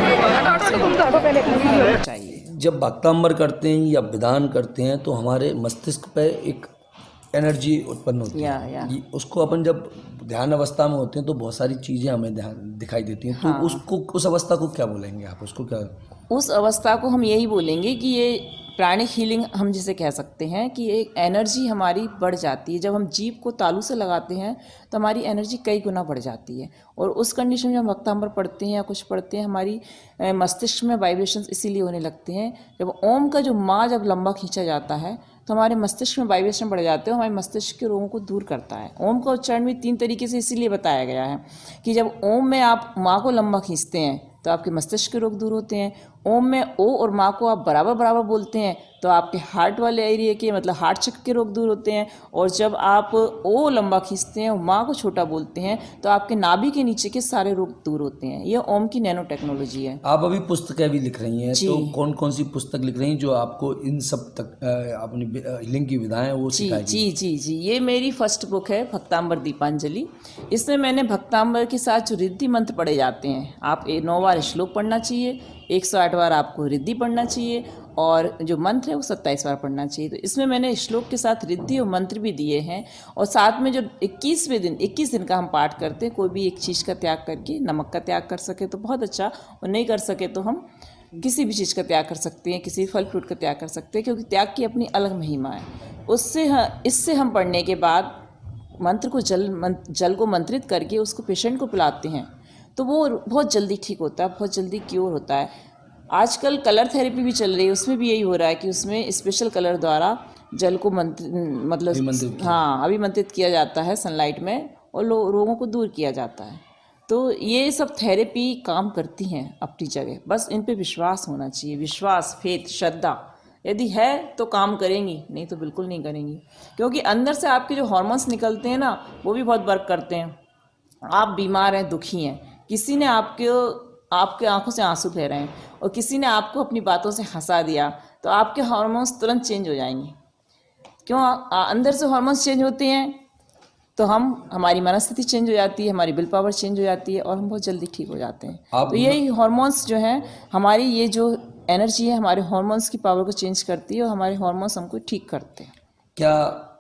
Speaker 17: चाहिए।
Speaker 16: जब भक्तांबर करते हैं या विधान करते हैं तो हमारे मस्तिष्क पे एक एनर्जी उत्पन्न होती है। उसको अपन जब ध्यान अवस्था में होते हैं तो बहुत सारी चीज़ें हमें दिखाई देती हैं। तो उसको उस अवस्था को क्या बोलेंगे आप? उसको क्या,
Speaker 17: उस अवस्था को हम यही बोलेंगे कि ये प्राणिक हीलिंग हम जिसे कह सकते हैं कि एक एनर्जी हमारी बढ़ जाती है। जब हम जीभ को तालू से लगाते हैं तो हमारी एनर्जी कई गुना बढ़ जाती है। और उस कंडीशन में हम भक्तांबर पढ़ते हैं या कुछ पढ़ते हैं, हमारी मस्तिष्क में वाइब्रेशंस इसीलिए होने लगते हैं। जब ओम का जो माँ जब लंबा खींचा जाता है तो हमारे मस्तिष्क में वाइब्रेशन बढ़ जाते हैं, हमारे मस्तिष्क के रोगों को दूर करता है। ओम का उच्चारण भी 3 तरीके से इसीलिए बताया गया है कि जब ओम में आप माँ को लंबा खींचते हैं तो आपके मस्तिष्क के रोग दूर होते हैं। ओम में ओ और माँ को आप बराबर बराबर बोलते हैं तो आपके हार्ट वाले एरिया के मतलब हार्ट चक्र के रोग दूर होते हैं। और जब आप ओ लंबा खींचते हैं और माँ को छोटा बोलते हैं तो आपके नाभि के नीचे के सारे रोग दूर होते हैं। ये ओम की नैनो टेक्नोलॉजी है।
Speaker 16: आप अभी पुस्तकें भी लिख रही हैं, तो कौन कौन सी पुस्तक लिख रही हैं जो आपको इन सब तक अपनी हीलिंग की विधाएं वो सिखाएगी?
Speaker 17: जी, ये मेरी फर्स्ट बुक है भक्तांबर दीपांजलि। इसमें मैंने भक्तांबर के साथ जो रिद्धि मंत्र पढ़े जाते हैं, आप 9 बार श्लोक पढ़ना चाहिए, 108 बार आपको रिद्धि पढ़ना चाहिए और जो मंत्र है वो 27 बार पढ़ना चाहिए। तो इसमें मैंने श्लोक के साथ रिद्धि और मंत्र भी दिए हैं। और साथ में जो 21 दिन का हम पाठ करते हैं, कोई भी एक चीज़ का त्याग करके, नमक का त्याग कर सके तो बहुत अच्छा, और नहीं कर सके तो हम किसी भी चीज़ का त्याग कर सकते हैं, किसी फल फ्रूट का त्याग कर सकते हैं, क्योंकि त्याग की अपनी अलग महिमा है। इससे हम पढ़ने के बाद मंत्र को जल को मंत्रित करके उसको पेशेंट को पिलाते हैं तो वो बहुत जल्दी ठीक होता है, बहुत जल्दी क्योर होता है। आजकल कलर थेरेपी भी चल रही है, उसमें भी यही हो रहा है कि उसमें स्पेशल कलर द्वारा जल को अभिमंत्रित किया जाता है सनलाइट में और रोगों को दूर किया जाता है। तो ये सब थेरेपी काम करती हैं अपनी जगह, बस इन पे विश्वास होना चाहिए। विश्वास, फेथ, श्रद्धा यदि है तो काम करेंगी, नहीं तो बिल्कुल नहीं करेंगी। क्योंकि अंदर से आपके जो हार्मोन्स निकलते हैं ना, वो भी बहुत वर्क करते हैं। आप बीमार हैं, दुखी हैं, किसी ने आपके आंखों से आंसू बह रहे हैं और किसी ने आपको अपनी बातों से हंसा दिया तो आपके हार्मोन्स तुरंत चेंज हो जाएंगे। क्यों? अंदर से हार्मोन्स चेंज होते हैं तो हमारी मनस्थिति चेंज हो जाती है, हमारी विल पावर चेंज हो जाती है और हम बहुत जल्दी ठीक हो जाते हैं। तो यही हार्मोन्स जो हैं, हमारी ये जो एनर्जी है हमारे हार्मोन्स की पावर को चेंज करती है और हमारे हार्मोन्स हमको ठीक करते हैं।
Speaker 16: क्या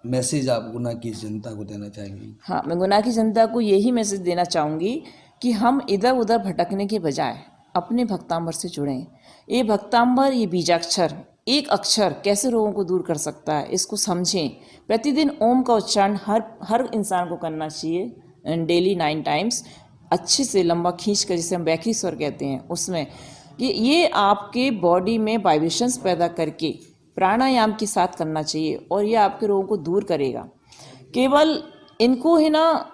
Speaker 16: मैसेज आप गुना की जनता को देना चाहेंगी?
Speaker 17: हाँ, मैं गुना की जनता को यही मैसेज देना चाहूँगी कि हम इधर उधर भटकने के बजाय अपने भक्तांबर से जुड़ें। ये भक्तांबर, ये बीजाक्षर, एक अक्षर कैसे रोगों को दूर कर सकता है, इसको समझें। प्रतिदिन ओम का उच्चारण हर इंसान को करना चाहिए, डेली 9 टाइम्स, अच्छे से लंबा खींच कर, जिसे हम बैखरी स्वर कहते हैं, उसमें ये आपके बॉडी में वाइब्रेशंस पैदा करके प्राणायाम के साथ करना चाहिए और ये आपके रोगों को दूर करेगा। केवल इनको है ना,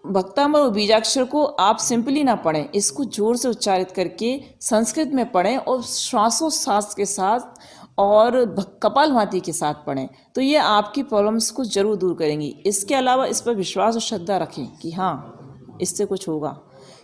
Speaker 17: भक्तांबर और बीजाक्षर को आप सिंपली ना पढ़ें, इसको जोर से उच्चारित करके संस्कृत में पढ़ें और श्वासोच्छ्वास के साथ और कपालभाति के साथ पढ़ें, तो ये आपकी प्रॉब्लम्स को जरूर दूर करेंगी। इसके अलावा इस पर विश्वास और श्रद्धा रखें कि हाँ, इससे कुछ होगा।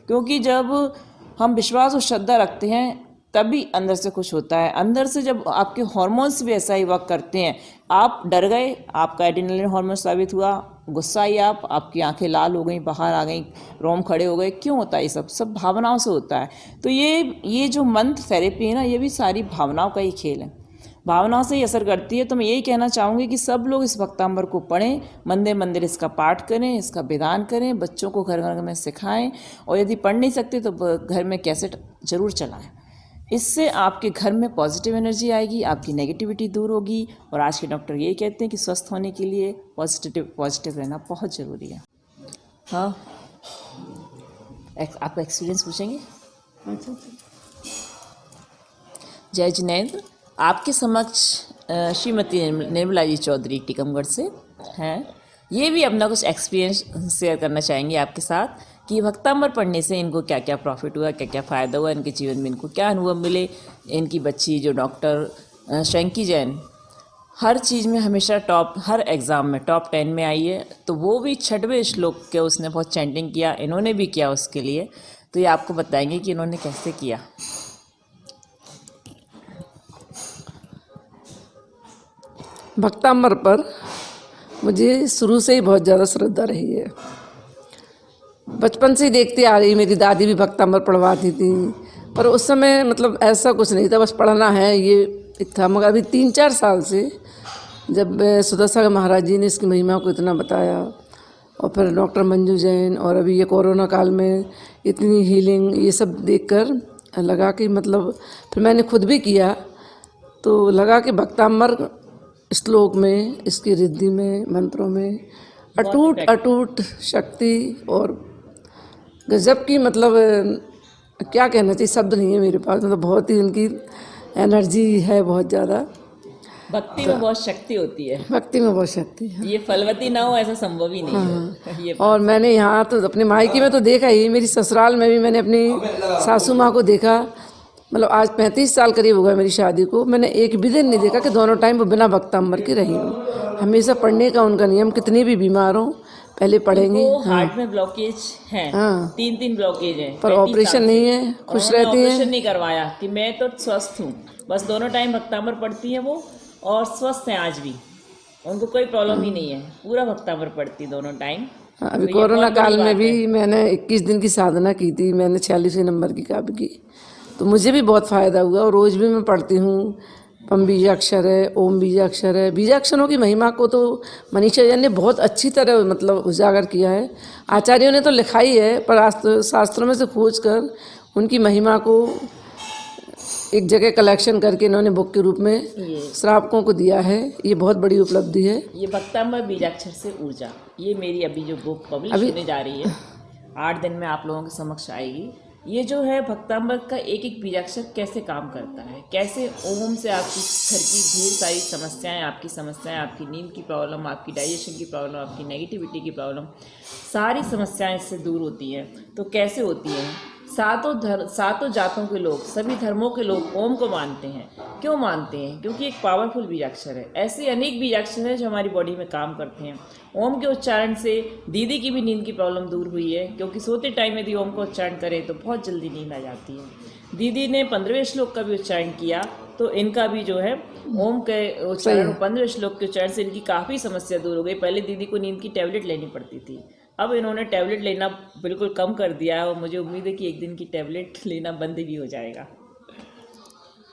Speaker 17: क्योंकि जब हम विश्वास और श्रद्धा रखते हैं तभी अंदर से कुछ होता है। अंदर से जब आपके हार्मोन्स भी ऐसा ही वर्क करते हैं, आप डर गए, आपका एड्रेनलिन हार्मोन साबित हुआ, गुस्सा आई आपकी आंखें लाल हो गई, बाहर आ गई, रोम खड़े हो गए, क्यों होता है? ये सब भावनाओं से होता है। तो ये जो मंत्र थेरेपी है ना, ये भी सारी भावनाओं का ही खेल है, भावनाओं से ही असर करती है। तो मैं यही कहना चाहूँगी कि सब लोग इस भक्तांबर को पढ़ें, मंदिर मंदिर इसका पाठ करें, इसका विधान करें, बच्चों को घर घर में सिखाएं और यदि पढ़ नहीं सकते तो घर में कैसेट जरूर चलाएं। इससे आपके घर में पॉजिटिव एनर्जी आएगी, आपकी नेगेटिविटी दूर होगी। और आज के डॉक्टर ये कहते हैं कि स्वस्थ होने के लिए पॉजिटिव रहना बहुत ज़रूरी है। हाँ, आपका एक्सपीरियंस पूछेंगे? जय जिनेंद्र, आपके समक्ष श्रीमती निर्मला जी चौधरी टीकमगढ़ से हैं। ये भी अपना कुछ एक्सपीरियंस शेयर करना चाहेंगे आपके साथ कि भक्तांबर पढ़ने से इनको क्या क्या प्रॉफिट हुआ, क्या क्या फ़ायदा हुआ, इनके जीवन में इनको क्या अनुभव मिले। इनकी बच्ची जो डॉक्टर शंकी जैन हर चीज़ में हमेशा हर एग्ज़ाम में टॉप 10 में आई है, तो वो भी 6वें श्लोक के उसने बहुत चैंटिंग किया, इन्होंने भी किया उसके लिए। तो ये आपको बताएंगे कि इन्होंने कैसे किया।
Speaker 18: भक्तांबर पर मुझे शुरू से ही बहुत ज़्यादा श्रद्धा रही है। बचपन से ही देखती आ रही, मेरी दादी भी भक्तामर पढ़वाती थी, पर उस समय मतलब ऐसा कुछ नहीं था, बस पढ़ना है ये एक था। मगर अभी 3-4 साल से जब सुदर्शन महाराज जी ने इसकी महिमा को इतना बताया, और फिर डॉक्टर मंजू जैन, और अभी ये कोरोना काल में इतनी हीलिंग, ये सब देखकर लगा कि मतलब फिर मैंने खुद भी किया, तो लगा कि भक्तामर श्लोक में, इसकी रिद्धि में, मंत्रों में अटूट शक्ति और गजब की, मतलब क्या कहना चाहिए, शब्द नहीं है मेरे पास, मतलब बहुत ही उनकी एनर्जी है बहुत ज़्यादा।
Speaker 17: भक्ति में बहुत शक्ति होती है,
Speaker 18: भक्ति में बहुत शक्ति है,
Speaker 17: ये फलवती ना हो ऐसा संभव ही नहीं है ये।
Speaker 18: और मैंने यहाँ तो अपने मायके में तो देखा ही, मेरी ससुराल में भी मैंने अपनी सासू माँ को देखा, मतलब आज 35 साल करीब हो गया मेरी शादी को, मैंने एक भी दिन नहीं देखा कि दोनों टाइम वो बिना भक्तामर की रही हूँ। हमेशा पढ़ने का उनका नियम, कितनी भी बीमार हो पहले पढ़ेंगे।
Speaker 17: हार्ट में ब्लॉकेज है, 3 ब्लॉकेज है,
Speaker 18: पर ऑपरेशन नहीं है, खुश रहती है।
Speaker 17: ऑपरेशन नहीं करवाया कि मैं तो स्वस्थ हूँ, बस दोनों टाइम भक्तामर पढ़ती हैं वो, और स्वस्थ हैं आज भी, उनको कोई प्रॉब्लम ही नहीं है, पूरा भक्तामर पढ़ती दोनों टाइम।
Speaker 18: अभी कोरोना काल में भी मैंने 21 दिन की साधना की थी, मैंने 46वें नंबर की कापी की, तो मुझे भी बहुत फ़ायदा हुआ, और रोज़ भी मैं पढ़ती हूँ। पम बीजाक्षर है, ओम बीजाक्षर है। बीजाक्षरों की महिमा को तो मनीषा जैन ने बहुत अच्छी तरह मतलब उजागर किया है। आचार्यों ने तो लिखा ही है, पर शास्त्रों में से खोज कर उनकी महिमा को एक जगह कलेक्शन करके इन्होंने बुक के रूप में श्रावकों को दिया है। ये बहुत बड़ी उपलब्धि है।
Speaker 17: ये भक्तामर बीजाक्षर से ऊर्जा, ये मेरी अभी जो बुक पब्लिश होने जा रही है, 8 दिन में आप लोगों के समक्ष आएगी। ये जो है भक्तामर का एक एक बीजाक्षर कैसे काम करता है, कैसे ओम से आपकी घर की ढेर सारी समस्याएं, आपकी नींद की प्रॉब्लम, आपकी डाइजेशन की प्रॉब्लम, आपकी नेगेटिविटी की प्रॉब्लम, सारी समस्याएं इससे दूर होती हैं। तो कैसे होती हैं? सातों जातों के लोग, सभी धर्मों के लोग ओम को मानते हैं। क्यों मानते हैं? क्योंकि एक पावरफुल बीजाक्षर है। ऐसे अनेक बीजाक्षर हैं जो हमारी बॉडी में काम करते हैं। ओम के उच्चारण से दीदी की भी नींद की प्रॉब्लम दूर हुई है, क्योंकि सोते टाइम यदि ओम का उच्चारण करें तो बहुत जल्दी नींद आ जाती है। दीदी ने 15वें श्लोक का भी उच्चारण किया तो इनका भी जो है ओम के उच्चारण 15वें श्लोक के उच्चारण से इनकी काफ़ी समस्या दूर हो गई। पहले दीदी को नींद की टैबलेट लेनी पड़ती थी, अब इन्होंने टैबलेट लेना बिल्कुल कम कर दिया है और मुझे उम्मीद है कि एक दिन की टैबलेट लेना बंद भी हो जाएगा।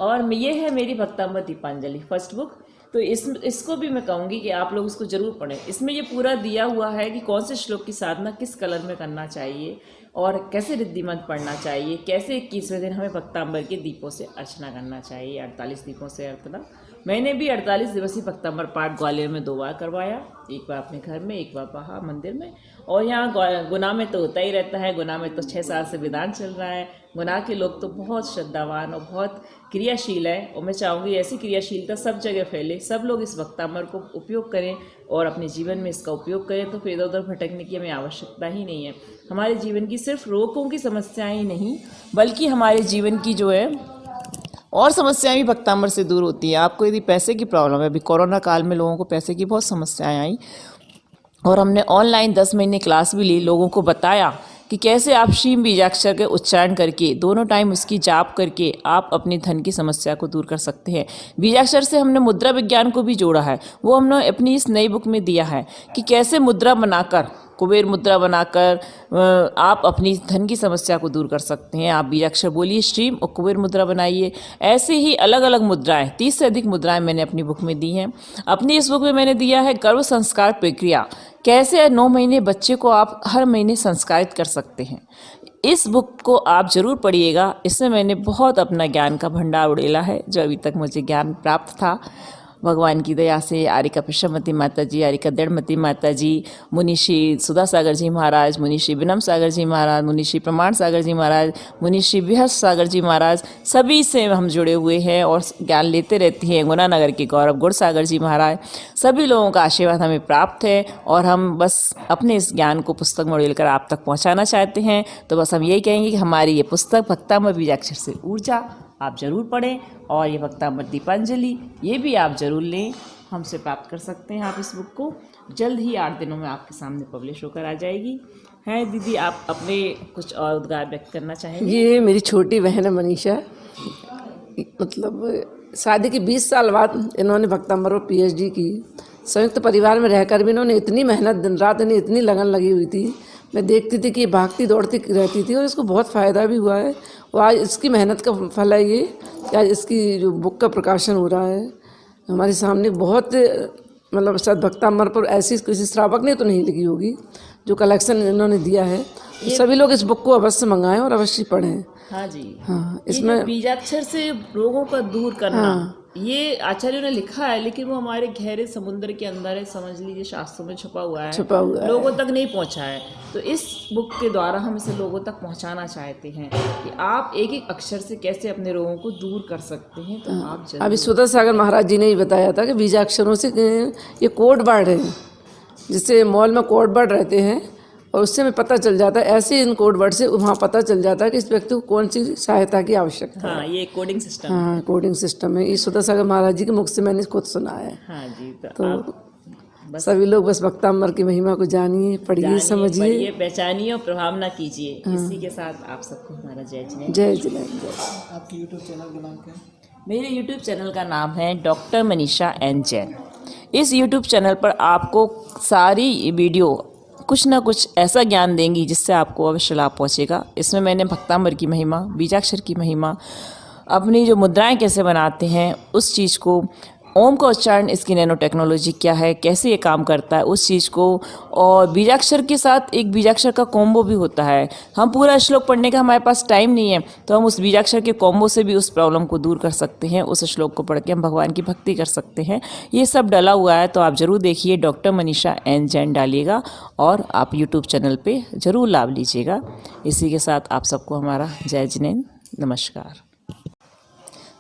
Speaker 17: और ये है मेरी भक्तामर दीपांजलि फर्स्ट बुक। तो इसको भी मैं कहूँगी कि आप लोग इसको ज़रूर पढ़ें। इसमें ये पूरा दिया हुआ है कि कौन से श्लोक की साधना किस कलर में करना चाहिए और कैसे रिद्धिमंत पढ़ना चाहिए, कैसे 21वें दिन हमें भक्तांबर के दीपों से अर्चना करना चाहिए, 48 दीपों से अर्चना। मैंने भी 48 दिवसीय भक्तांबर पाठ ग्वालियर में 2 बार करवाया, एक बार अपने घर में, एक बार वहाँ मंदिर में। और यहाँ गुना में तो होता ही रहता है। गुना में तो 6 साल से विधान चल रहा है। गुना के लोग तो बहुत श्रद्धावान और बहुत क्रियाशील है, और मैं चाहूँगी ऐसी क्रियाशीलता सब जगह फैले, सब लोग इस भक्तांबर को उपयोग करें और अपने जीवन में इसका उपयोग करें। तो फिर इधर उधर भटकने की हमें आवश्यकता ही नहीं है। हमारे जीवन की सिर्फ रोगों की समस्याएं ही नहीं, बल्कि हमारे जीवन की जो है और समस्याएं भी भक्तांबर से दूर होती हैं। आपको यदि पैसे की प्रॉब्लम है, अभी कोरोना काल में लोगों को पैसे की बहुत समस्याएं आई, और हमने ऑनलाइन 10 महीने क्लास भी ली, लोगों को बताया कि कैसे आप श्रीम बीजाक्षर के उच्चारण करके दोनों टाइम उसकी जाप करके आप अपनी धन की समस्या को दूर कर सकते हैं। बीजाक्षर से हमने मुद्रा विज्ञान को भी जोड़ा है, वो हमने अपनी इस नई बुक में दिया है कि कैसे मुद्रा बनाकर, कुबेर मुद्रा बनाकर आप अपनी धन की समस्या को दूर कर सकते हैं। आप बीजाक्षर बोलिए श्रीम और कुबेर मुद्रा बनाइए। ऐसे ही अलग अलग मुद्राएं, 30 से अधिक मुद्राएं मैंने अपनी बुक में दी हैं। अपनी इस बुक में मैंने दिया है गर्भ संस्कार प्रक्रिया, कैसे 9 महीने बच्चे को आप हर महीने संस्कारित कर सकते हैं। इस बुक को आप ज़रूर पढ़िएगा। इसमें मैंने बहुत अपना ज्ञान का भंडार उड़ेला है, जो अभी तक मुझे ज्ञान प्राप्त था भगवान की दया से। आरिका पिशमती माता जी, आरिका दृढ़मती माता जी, मुनिश्री सुधा सागर जी महाराज, मुनिश्री विनम सागर जी महाराज, मुनिश्री प्रमाण सागर जी महाराज, मुनिश्री बृहस्पति सागर जी महाराज, सभी से हम जुड़े हुए हैं और ज्ञान लेते रहते हैं। गुनानगर के गौरव गुड़ सागर जी महाराज, सभी लोगों का आशीर्वाद हमें प्राप्त है, और हम बस अपने इस ज्ञान को पुस्तक में उड़ेल कर आप तक पहुँचाना चाहते हैं। तो बस हम यही कहेंगे कि हमारी ये पुस्तक भक्तामर बीजाक्षर से ऊर्जा आप ज़रूर पढ़ें, और ये भक्तामर दीपांजलि ये भी आप ज़रूर लें। हमसे प्राप्त कर सकते हैं आप इस बुक को। जल्द ही 8 दिनों में आपके सामने पब्लिश होकर आ जाएगी। हैं दीदी, आप अपने कुछ और उद्गार व्यक्त करना चाहेंगे?
Speaker 18: ये मेरी छोटी बहन है मनीषा, मतलब शादी के 20 साल बाद इन्होंने भक्तांबर और PhD की। संयुक्त परिवार में रहकर भी इन्होंने इतनी मेहनत, दिन रात इन्हें इतनी लगन लगी हुई थी, मैं देखती थी कि ये भागती दौड़ती रहती थी और इसको बहुत फ़ायदा भी हुआ है। और आज इसकी मेहनत का फल है ये कि आज इसकी जो बुक का प्रकाशन हो रहा है हमारे सामने। बहुत मतलब शायद भक्तामर पर ऐसी किसी श्रावक ने तो नहीं लिखी होगी जो कलेक्शन इन्होंने दिया है। तो सभी लोग इस बुक को अवश्य मंगाएं और अवश्य पढ़ें।
Speaker 17: हाँ जी,
Speaker 18: हाँ,
Speaker 17: इसमें बीजाक्षर से रोगों का दूर करना, ये आचार्यों ने लिखा है, लेकिन वो हमारे गहरे समुद्र के अंदर है, समझ लीजिए शास्त्रों में छुपा हुआ है, लोगों तक नहीं पहुंचा है। तो इस बुक के द्वारा हम इसे लोगों तक पहुंचाना चाहते हैं कि आप एक एक अक्षर से कैसे अपने रोगों को दूर कर सकते हैं। तो आप
Speaker 18: अभी सुधा सागर महाराज जी ने ही बताया था कि बीजाक्षरों से ये कोड वर्ड है, जिससे मॉल में कोड वर्ड रहते हैं और उससे हमें पता चल जाता है, ऐसे इन कोड वर्ड से वहाँ पता चल जाता है कि इस व्यक्ति को कौन सी सहायता की आवश्यकता है।
Speaker 17: हाँ, ये कोडिंग सिस्टम
Speaker 18: हाँ, कोडिंग सिस्टम है। ये सुधा सागर महाराज जी के मुख से मैंने खुद सुना है।
Speaker 17: हाँ जी,
Speaker 18: तो सभी लोग बस भक्तामर की महिमा को जानिए, पढ़िए, समझिए,
Speaker 17: पहचानिए और प्रभाव ना कीजिए। इसी के साथ आप सबको हमारा जय जिनेंद्र।
Speaker 18: जय जिनेंद्र।
Speaker 2: आपके यूट्यूब चैनल का नाम क्या है?
Speaker 17: मेरे यूट्यूब चैनल का नाम है डॉक्टर मनीषा एन जैन। इस यूट्यूब चैनल पर आपको सारी वीडियो कुछ ना कुछ ऐसा ज्ञान देंगी जिससे आपको अवश्य लाभ पहुँचेगा। इसमें मैंने भक्तामर की महिमा, बीजाक्षर की महिमा, अपनी जो मुद्राएं कैसे बनाते हैं उस चीज़ को, ओम का उच्चारण, इसकी नैनो टेक्नोलॉजी क्या है, कैसे ये काम करता है उस चीज़ को, और बीजाक्षर के साथ एक बीजाक्षर का कॉम्बो भी होता है। हम पूरा श्लोक पढ़ने का हमारे पास टाइम नहीं है, तो हम उस बीजाक्षर के कॉम्बो से भी उस प्रॉब्लम को दूर कर सकते हैं। उस श्लोक को पढ़ के हम भगवान की भक्ति कर सकते हैं। ये सब डला हुआ है, तो आप ज़रूर देखिए, डॉक्टर मनीषा एन जैन डालिएगा और आप यूट्यूब चैनल पर ज़रूर लाभ लीजिएगा। इसी के साथ आप सबको हमारा जय जिनेंद्र, नमस्कार।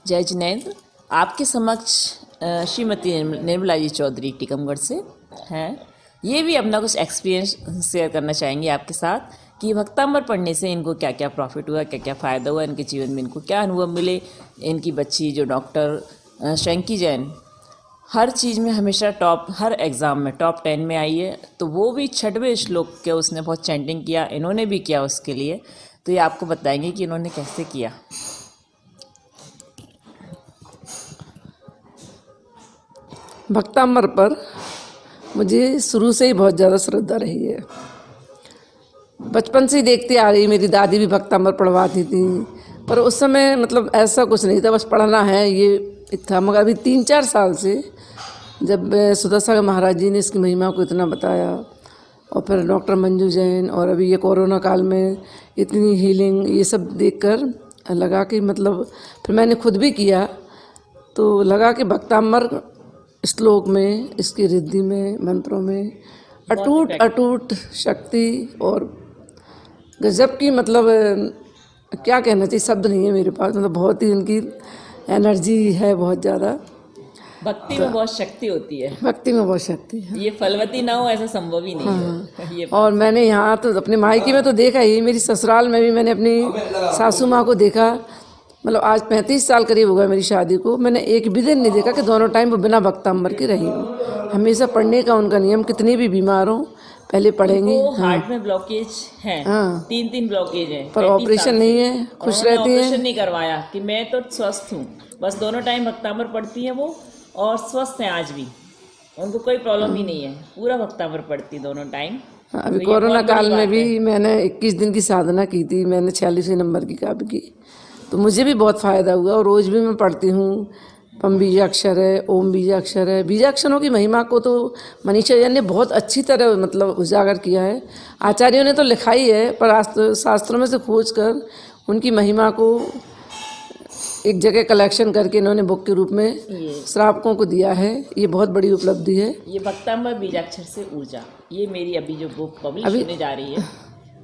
Speaker 17: जय जिनेंद्र। आपके समक्ष श्रीमती निर्मला जी चौधरी टीकमगढ़ से हैं। ये भी अपना कुछ एक्सपीरियंस शेयर करना चाहेंगे आपके साथ कि भक्तामर पढ़ने से इनको क्या क्या प्रॉफिट हुआ, क्या क्या फ़ायदा हुआ, इनके जीवन में इनको क्या अनुभव मिले। इनकी बच्ची जो डॉक्टर शंकी जैन हर चीज़ में हमेशा टॉप, हर एग्ज़ाम में टॉप 10 में आई है, तो वो भी 6वें श्लोक के उसने बहुत चैंटिंग किया, इन्होंने भी किया उसके लिए। तो ये आपको बताएंगे कि इन्होंने कैसे किया।
Speaker 18: भक्तामर पर मुझे शुरू से ही बहुत ज़्यादा श्रद्धा रही है। बचपन से ही देखती आ रही, मेरी दादी भी भक्तामर पढ़वाती थी, पर उस समय मतलब ऐसा कुछ नहीं था, बस पढ़ना है ये था। मगर अभी 3-4 साल से जब सुधा सागर महाराज जी ने इसकी महिमा को इतना बताया, और फिर डॉक्टर मंजू जैन, और अभी ये कोरोना काल में इतनी हीलिंग, ये सब देखकर लगा कि मतलब फिर मैंने खुद भी किया, तो लगा कि भक्तामर श्लोक में, इसकी रिद्धि में, मंत्रों में अटूट शक्ति और गजब की, मतलब क्या कहना चाहिए, शब्द नहीं है मेरे पास, मतलब बहुत ही उनकी एनर्जी है बहुत ज़्यादा।
Speaker 17: भक्ति में बहुत शक्ति होती है।
Speaker 18: भक्ति में बहुत शक्ति है।
Speaker 17: ये फलवती ना हो ऐसा संभव ही नहीं है। ये
Speaker 18: और मैंने यहाँ तो अपने मायके में तो देखा ही, मेरी ससुराल में भी मैंने अपनी सासू माँ को देखा। मतलब आज 35 साल करीब हो गए मेरी शादी को, मैंने एक भी दिन नहीं देखा कि दोनों टाइम वो बिना भक्तामर की रही हूँ। हमेशा पढ़ने का उनका नियम, कितनी भी बीमार हो पहले पढ़ेंगे।
Speaker 17: हार्ट में ब्लॉकेज है, 3 ब्लॉकेज है,
Speaker 18: पर ऑपरेशन नहीं है, खुश रहती है।
Speaker 17: ऑपरेशन नहीं करवाया कि मैं तो स्वस्थ हूँ, बस दोनों टाइम भक्तामर पढ़ती है वो, और स्वस्थ हैं आज भी, उनको कोई प्रॉब्लम ही नहीं है, पूरा भक्तामर पढ़ती दोनों टाइम।
Speaker 18: अभी कोरोना काल में भी मैंने 21 दिन की साधना की थी, मैंने 46वें नंबर की काबी की, तो मुझे भी बहुत फ़ायदा हुआ। और रोज़ भी मैं पढ़ती हूँ, पम बीजाक्षर है, ओम बीजाक्षर है। बीजाक्षरों की महिमा को तो मनीषा जैन ने बहुत अच्छी तरह मतलब उजागर किया है। आचार्यों ने तो लिखा ही है, पर शास्त्रों में से खोज कर उनकी महिमा को एक जगह कलेक्शन करके इन्होंने बुक के रूप में श्रावकों को दिया है। ये बहुत बड़ी उपलब्धि है।
Speaker 17: ये भक्तामर बीजाक्षर से ऊर्जा, ये मेरी अभी जो बुक पब्लिश होने जा रही है,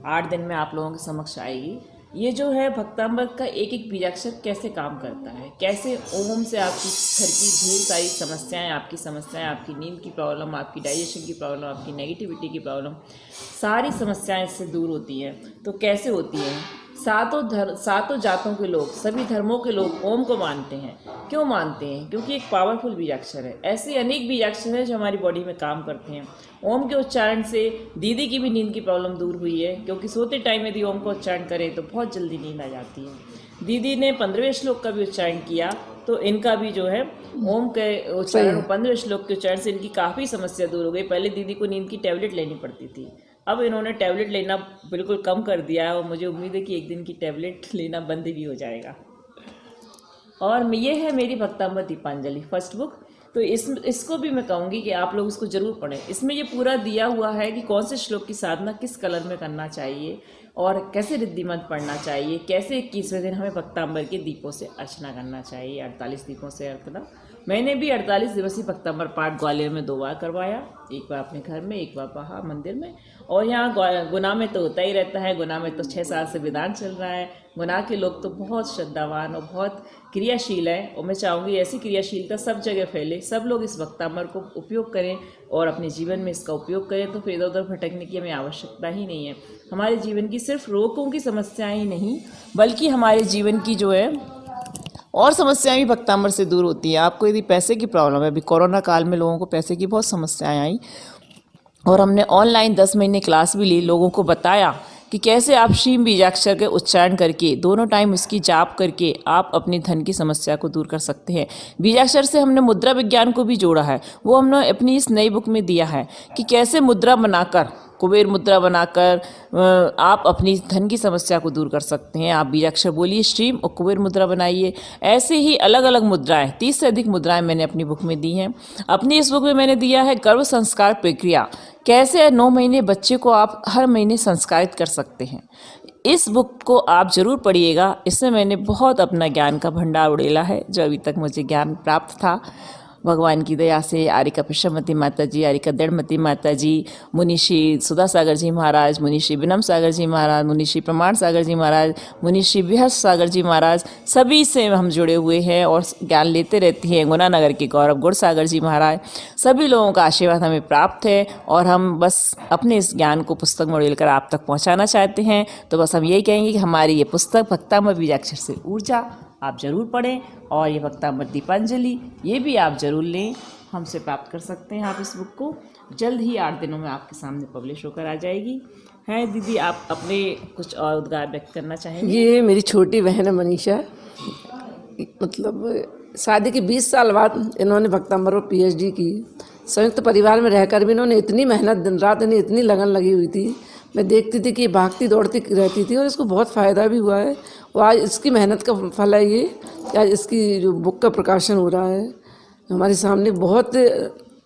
Speaker 17: 8 दिन में आप लोगों के समक्ष आएगी। ये जो है भक्तामर का एक एक बीजाक्षर कैसे काम करता है, कैसे ओम से आपकी घर की ढेर सारी समस्याएं, आपकी नींद की प्रॉब्लम, आपकी डाइजेशन की प्रॉब्लम, आपकी नेगेटिविटी की प्रॉब्लम, सारी समस्याएं इससे दूर होती हैं। तो कैसे होती हैं? सातों जातों के लोग, सभी धर्मों के लोग ओम को मानते हैं। क्यों मानते हैं? क्योंकि एक पावरफुल बीजाक्षर है। ऐसे अनेक बीजाक्षर हैं जो हमारी बॉडी में काम करते हैं। ओम के उच्चारण से दीदी की भी नींद की प्रॉब्लम दूर हुई है, क्योंकि सोते टाइम यदि ओम का उच्चारण करें तो बहुत जल्दी नींद आ जाती है। दीदी ने 15वें श्लोक का भी उच्चारण किया, तो इनका भी जो है ओम के उच्चारण 15वें श्लोक के उच्चारण से इनकी काफ़ी समस्या दूर हो गई। पहले दीदी को नींद की टैबलेट लेनी पड़ती थी, अब इन्होंने टैबलेट लेना बिल्कुल कम कर दिया है और मुझे उम्मीद है कि एक दिन की टैबलेट लेना बंद भी हो जाएगा। और ये है मेरी भक्तांबर दीपांजलि फर्स्ट बुक। तो इसको भी मैं कहूँगी कि आप लोग इसको ज़रूर पढ़ें। इसमें ये पूरा दिया हुआ है कि कौन से श्लोक की साधना किस कलर में करना चाहिए और कैसे रिद्धिमंत पढ़ना चाहिए, कैसे 21वें दिन हमें भक्तांबर के दीपों से अर्चना करना चाहिए, 48 दीपों से अर्चना। मैंने भी 48 दिवसीय भक्तांबर पाठ ग्वालियर में 2 बार करवाया, एक बार अपने घर में, एक बार बाहर मंदिर में। और यहाँ गुना में तो होता ही रहता है। गुना में तो 6 साल से विधान चल रहा है। गुना के लोग तो बहुत श्रद्धावान और बहुत क्रियाशील हैं और मैं चाहूँगी ऐसी क्रियाशीलता सब जगह फैले, सब लोग इस भक्तांबर को उपयोग करें और अपने जीवन में इसका उपयोग करें। तो फिर इधर उधर भटकने की हमें आवश्यकता ही नहीं है। हमारे जीवन की सिर्फ रोगों की समस्याएं ही नहीं, बल्कि हमारे जीवन की जो है और समस्याएं भी भक्तांबर से दूर होती हैं। आपको यदि पैसे की प्रॉब्लम है, अभी कोरोना काल में लोगों को पैसे की बहुत समस्याएं आई और हमने ऑनलाइन 10 महीने क्लास भी ली, लोगों को बताया कि कैसे आप श्रीम बीजाक्षर के उच्चारण करके दोनों टाइम उसकी जाप करके आप अपनी धन की समस्या को दूर कर सकते हैं। बीजाक्षर से हमने मुद्रा विज्ञान को भी जोड़ा है, वो हमने अपनी इस नई बुक में दिया है कि कैसे मुद्रा बनाकर, कुबेर मुद्रा बनाकर आप अपनी धन की समस्या को दूर कर सकते हैं। आप बीजाक्षर बोलिए श्रीम और कुबेर मुद्रा बनाइए। ऐसे ही अलग अलग मुद्राएं, 30 से अधिक मुद्राएं मैंने अपनी बुक में दी हैं। अपनी इस बुक में मैंने दिया है गर्भ संस्कार प्रक्रिया, कैसे 9 महीने बच्चे को आप हर महीने संस्कारित कर सकते हैं। इस बुक को आप ज़रूर पढ़िएगा। इसमें मैंने बहुत अपना ज्ञान का भंडार उड़ेला है, जो अभी तक मुझे ज्ञान प्राप्त था भगवान की दया से। आरिका पिशामती माता जी, आरिका दृढ़मती माता जी, मुनिषी सुधा सागर जी महाराज, मुनिषी विनम सागर जी महाराज, मुनिषी प्रमाण सागर जी महाराज, मुनिषी बृहस्पति सागर जी महाराज, सभी से हम जुड़े हुए हैं और ज्ञान लेते रहती हैं। गुनानगर के गौरव गुड़ सागर जी महाराज, सभी लोगों का आशीर्वाद हमें प्राप्त है और हम बस अपने इस ज्ञान को पुस्तक में उड़ेलकर आप तक पहुँचाना चाहते हैं। तो बस हम यही कहेंगे कि हमारी ये पुस्तक भक्तांबर बीजाक्षर से ऊर्जा आप ज़रूर पढ़ें और ये भक्तांबर दीपांजलि ये भी आप ज़रूर लें। हमसे प्राप्त कर सकते हैं आप इस बुक को। जल्द ही 8 दिनों में आपके सामने पब्लिश होकर आ जाएगी। हैं दीदी, आप अपने कुछ और उद्गार व्यक्त करना चाहेंगे?
Speaker 18: ये मेरी छोटी बहन है मनीषा। मतलब शादी के 20 साल बाद इन्होंने भक्तांबर पर PhD की। संयुक्त परिवार में रहकर भी इन्होंने इतनी मेहनत, दिन रात इन्हें इतनी लगन लगी हुई थी। मैं देखती थी कि भागती दौड़ती रहती थी और इसको बहुत फ़ायदा भी हुआ है। और आज इसकी मेहनत का फल है ये, आज इसकी जो बुक का प्रकाशन हो रहा है हमारे सामने। बहुत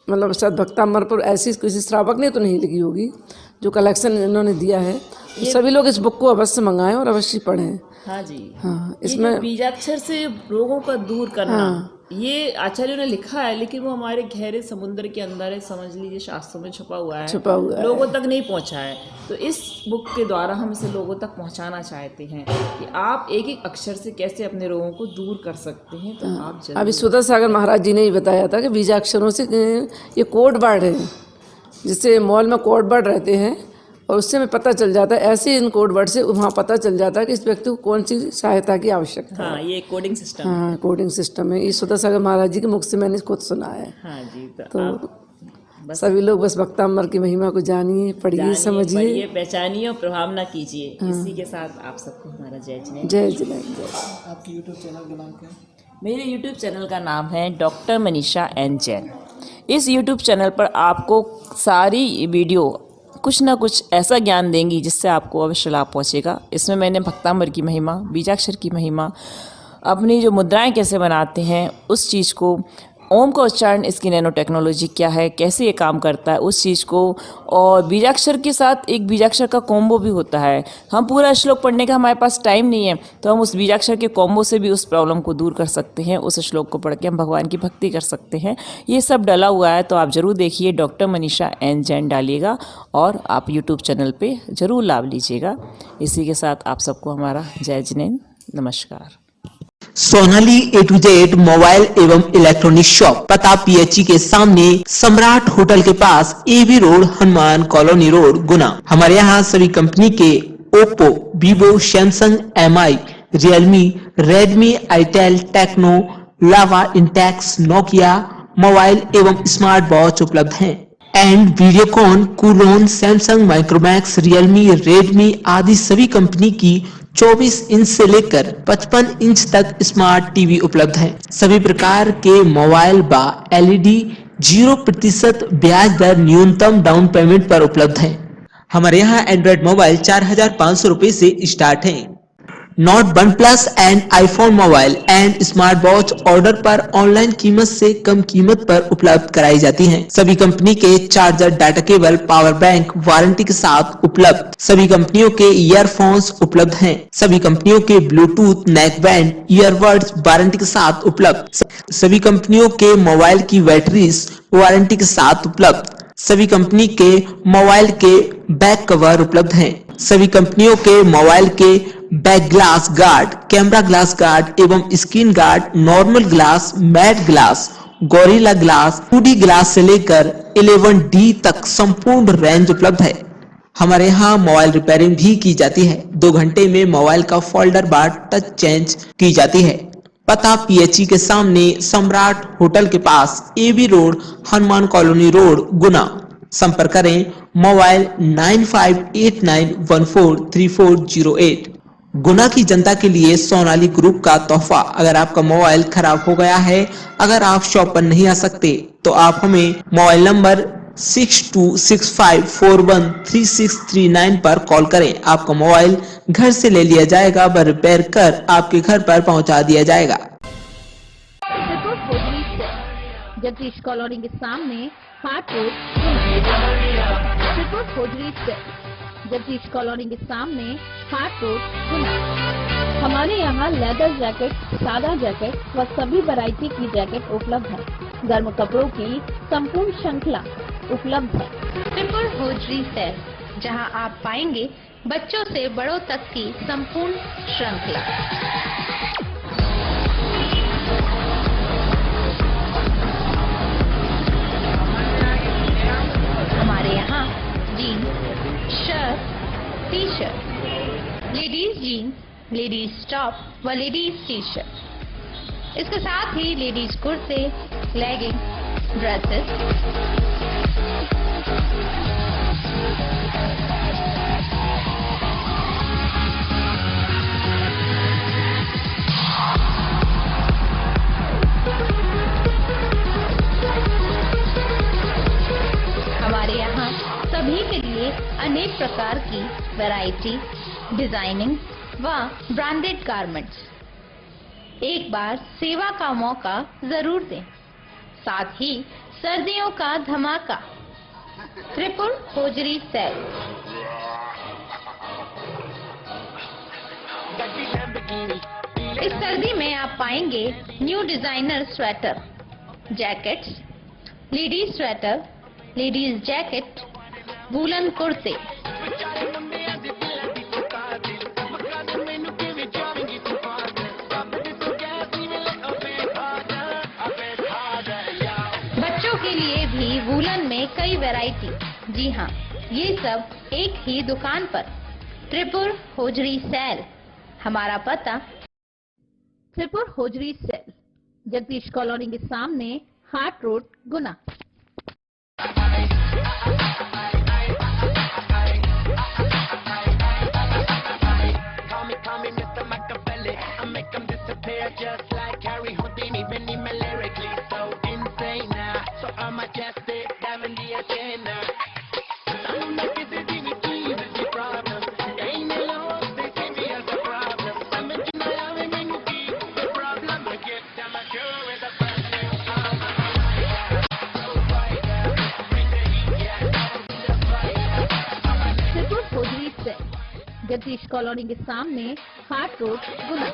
Speaker 18: मतलब शायद भक्तांबर पर ऐसी किसी श्रावक ने तो नहीं लिखी होगी जो कलेक्शन इन्होंने दिया है। तो सभी लोग इस बुक को अवश्य मंगाएं और अवश्य पढ़ें।
Speaker 17: हाँ जी,
Speaker 18: हाँ,
Speaker 17: इसमें बीजाक्षर से रोगों का दूर करना, ये आचार्यों ने लिखा है, लेकिन वो हमारे गहरे समुद्र के अंदर है, समझ लीजिए शास्त्रों में छुपा हुआ है, लोगों तक नहीं पहुंचा है। तो इस बुक के द्वारा हम इसे लोगों तक पहुंचाना चाहते हैं कि आप एक एक अक्षर से कैसे अपने रोगों को दूर कर सकते हैं। तो आप
Speaker 18: अभी सुधा सागर महाराज जी ने ही बताया था कि बीजाक्षरों से ये कोड वर्ड है, जिससे मॉल में कोड वर्ड रहते हैं और उससे हमें पता चल जाता है। ऐसे इन कोड वर्ड से वहाँ पता चल जाता है कि इस व्यक्ति को कौन सी सहायता की आवश्यकता है।
Speaker 17: हाँ, ये कोडिंग सिस्टम।
Speaker 18: हाँ, कोडिंग सिस्टम है। ये सुधा सागर महाराज जी के मुख से मैंने खुद सुना है।
Speaker 17: हाँ जी,
Speaker 18: तो सभी लोग बस भक्तांबर की महिमा को जानिए, पढ़िए, समझिए,
Speaker 17: पहचानिए और प्रभाव ना कीजिए। इसी के साथ आप सबको हमारा जय जिनेंद्र।
Speaker 18: जय जिनेंद्र।
Speaker 2: आपके यूट्यूब चैनल का नाम क्या है?
Speaker 17: मेरे यूट्यूब चैनल का नाम है डॉक्टर मनीषा एन जैन। इस यूट्यूब चैनल पर आपको सारी वीडियो कुछ ना कुछ ऐसा ज्ञान देंगी जिससे आपको अवश्य लाभ पहुँचेगा। इसमें मैंने भक्तांबर की महिमा, बीजाक्षर की महिमा, अपनी जो मुद्राएं कैसे बनाते हैं उस चीज़ को, ओम का उच्चारण, इसकी नैनो टेक्नोलॉजी क्या है, कैसे ये काम करता है उस चीज़ को, और बीजाक्षर के साथ एक बीजाक्षर का कॉम्बो भी होता है। हम पूरा श्लोक पढ़ने का हमारे पास टाइम नहीं है, तो हम उस बीजाक्षर के कॉम्बो से भी उस प्रॉब्लम को दूर कर सकते हैं। उस श्लोक को पढ़ के हम भगवान की भक्ति कर सकते हैं। ये सब डला हुआ है, तो आप ज़रूर देखिए। डॉक्टर मनीषा एन जैन डालिएगा और आप यूट्यूब चैनल पर ज़रूर लाभ लीजिएगा। इसी के साथ आप सबको हमारा जय जिनेंद्र, नमस्कार।
Speaker 1: Sonali A to Z mobile एवं इलेक्ट्रॉनिक शॉप, पता PHE के सामने, सम्राट होटल के पास, AB road, Hanuman colony road, Guna. हमारे यहाँ सभी कंपनी के Oppo, Vivo, Samsung, MI, Realme, Redmi, itel, Tecno, Lava, Intex, Nokia mobile एवं स्मार्ट वॉच उपलब्ध हैं। एंड वीडियोकॉन, कूलोन, सैमसंग, माइक्रोमैक्स, रियलमी, रेडमी आदि सभी कंपनी की 24 इंच से लेकर 55 इंच तक स्मार्ट टीवी उपलब्ध है। सभी प्रकार के मोबाइल व LED 0% ब्याज दर न्यूनतम डाउन पेमेंट पर उपलब्ध है। हमारे यहाँ एंड्रॉइड मोबाइल 4,500 रुपए से स्टार्ट हैं। Note one plus and iPhone mobile and smart watch order पर ऑनलाइन कीमत से कम कीमत पर उपलब्ध कराई जाती हैं। सभी कंपनी के charger, data cable, power bank warranty के साथ उपलब्ध। सभी कंपनियों के ईयरफोन्स उपलब्ध हैं। सभी कंपनियों के Bluetooth, neck band, earbuds warranty के साथ उपलब्ध। सभी कंपनियों के मोबाइल की बैटरीज वारंटी के साथ उपलब्ध। सभी कंपनी के मोबाइल के बैक कवर उपलब्ध हैं। सभी कंपनियों के मोबाइल के back glass guard, camera glass guard एवं screen guard, normal glass, matte glass, Gorilla glass, 2D glass से लेकर 11D तक संपूर्ण रेंज उपलब्ध है। हमारे यहाँ मोबाइल रिपेयरिंग भी की जाती है। 2 घंटे में मोबाइल का फोल्डर बार टच चेंज की जाती है। पता PHE के सामने, सम्राट होटल के पास, AB road, Hanuman colony road, Guna. संपर्क करें मोबाइल 9589143408। गुना की जनता के लिए सोनाली ग्रुप का तोहफा। अगर आपका मोबाइल खराब हो गया है, अगर आप शॉप पर नहीं आ सकते, तो आप हमें मोबाइल नंबर 6265413639 पर कॉल करें। आपका मोबाइल घर से ले लिया जाएगा व रिपेयर कर आपके घर पर पहुंचा दिया जाएगा।
Speaker 19: जगदीश कॉलोनी के सामने हाट रोड, जगदीश कॉलोनी के सामने हाट रोड, गुना। हमारे यहाँ लेदर जैकेट, सादा जैकेट व सभी वैरायटी की जैकेट उपलब्ध है। गर्म कपड़ों की संपूर्ण श्रृंखला उपलब्ध है।
Speaker 20: त्रिपुर होजरी सेल, जहां आप पाएंगे बच्चों से बड़ों तक की संपूर्ण श्रृंखला। हमारे यहाँ jeans, shirt, T shirt, ladies jeans, ladies top व लेडीज टी शर्ट, इसके साथ ही लेडीज कुर्ते, लेगिंग, ड्रेसेस। हमारे यहाँ सभी के लिए अनेक प्रकार की वैरायटी, डिजाइनिंग व ब्रांडेड गारमेंट्स। एक बार सेवा का मौका जरूर दें। साथ ही सर्दियों का धमाका, त्रिपुर होजरी सेल। इस सर्दी में आप पाएंगे new designer sweater, jackets, ladies sweater, ladies jacket, woollen कुर्ते। बच्चों के लिए भी वूलन में कई वैरायटी। जी हाँ, ये सब एक ही दुकान पर। Tripur hosiery sale. हमारा पता Tripur hosiery sale, Jagdish colony के सामने Haat road, Guna.
Speaker 21: Just like Harry Houdini, Benny lyrically so insane now. So I'm majestic, having the agenda. I'm not visiting with you, it's your problem. Ain't no love, they see me as a problem. I'm in my love, and you keep the problem. I get them a cure with a brand new song.
Speaker 19: Tripur hosiery sale, Jagdish colony के सामने Haat road, गुना।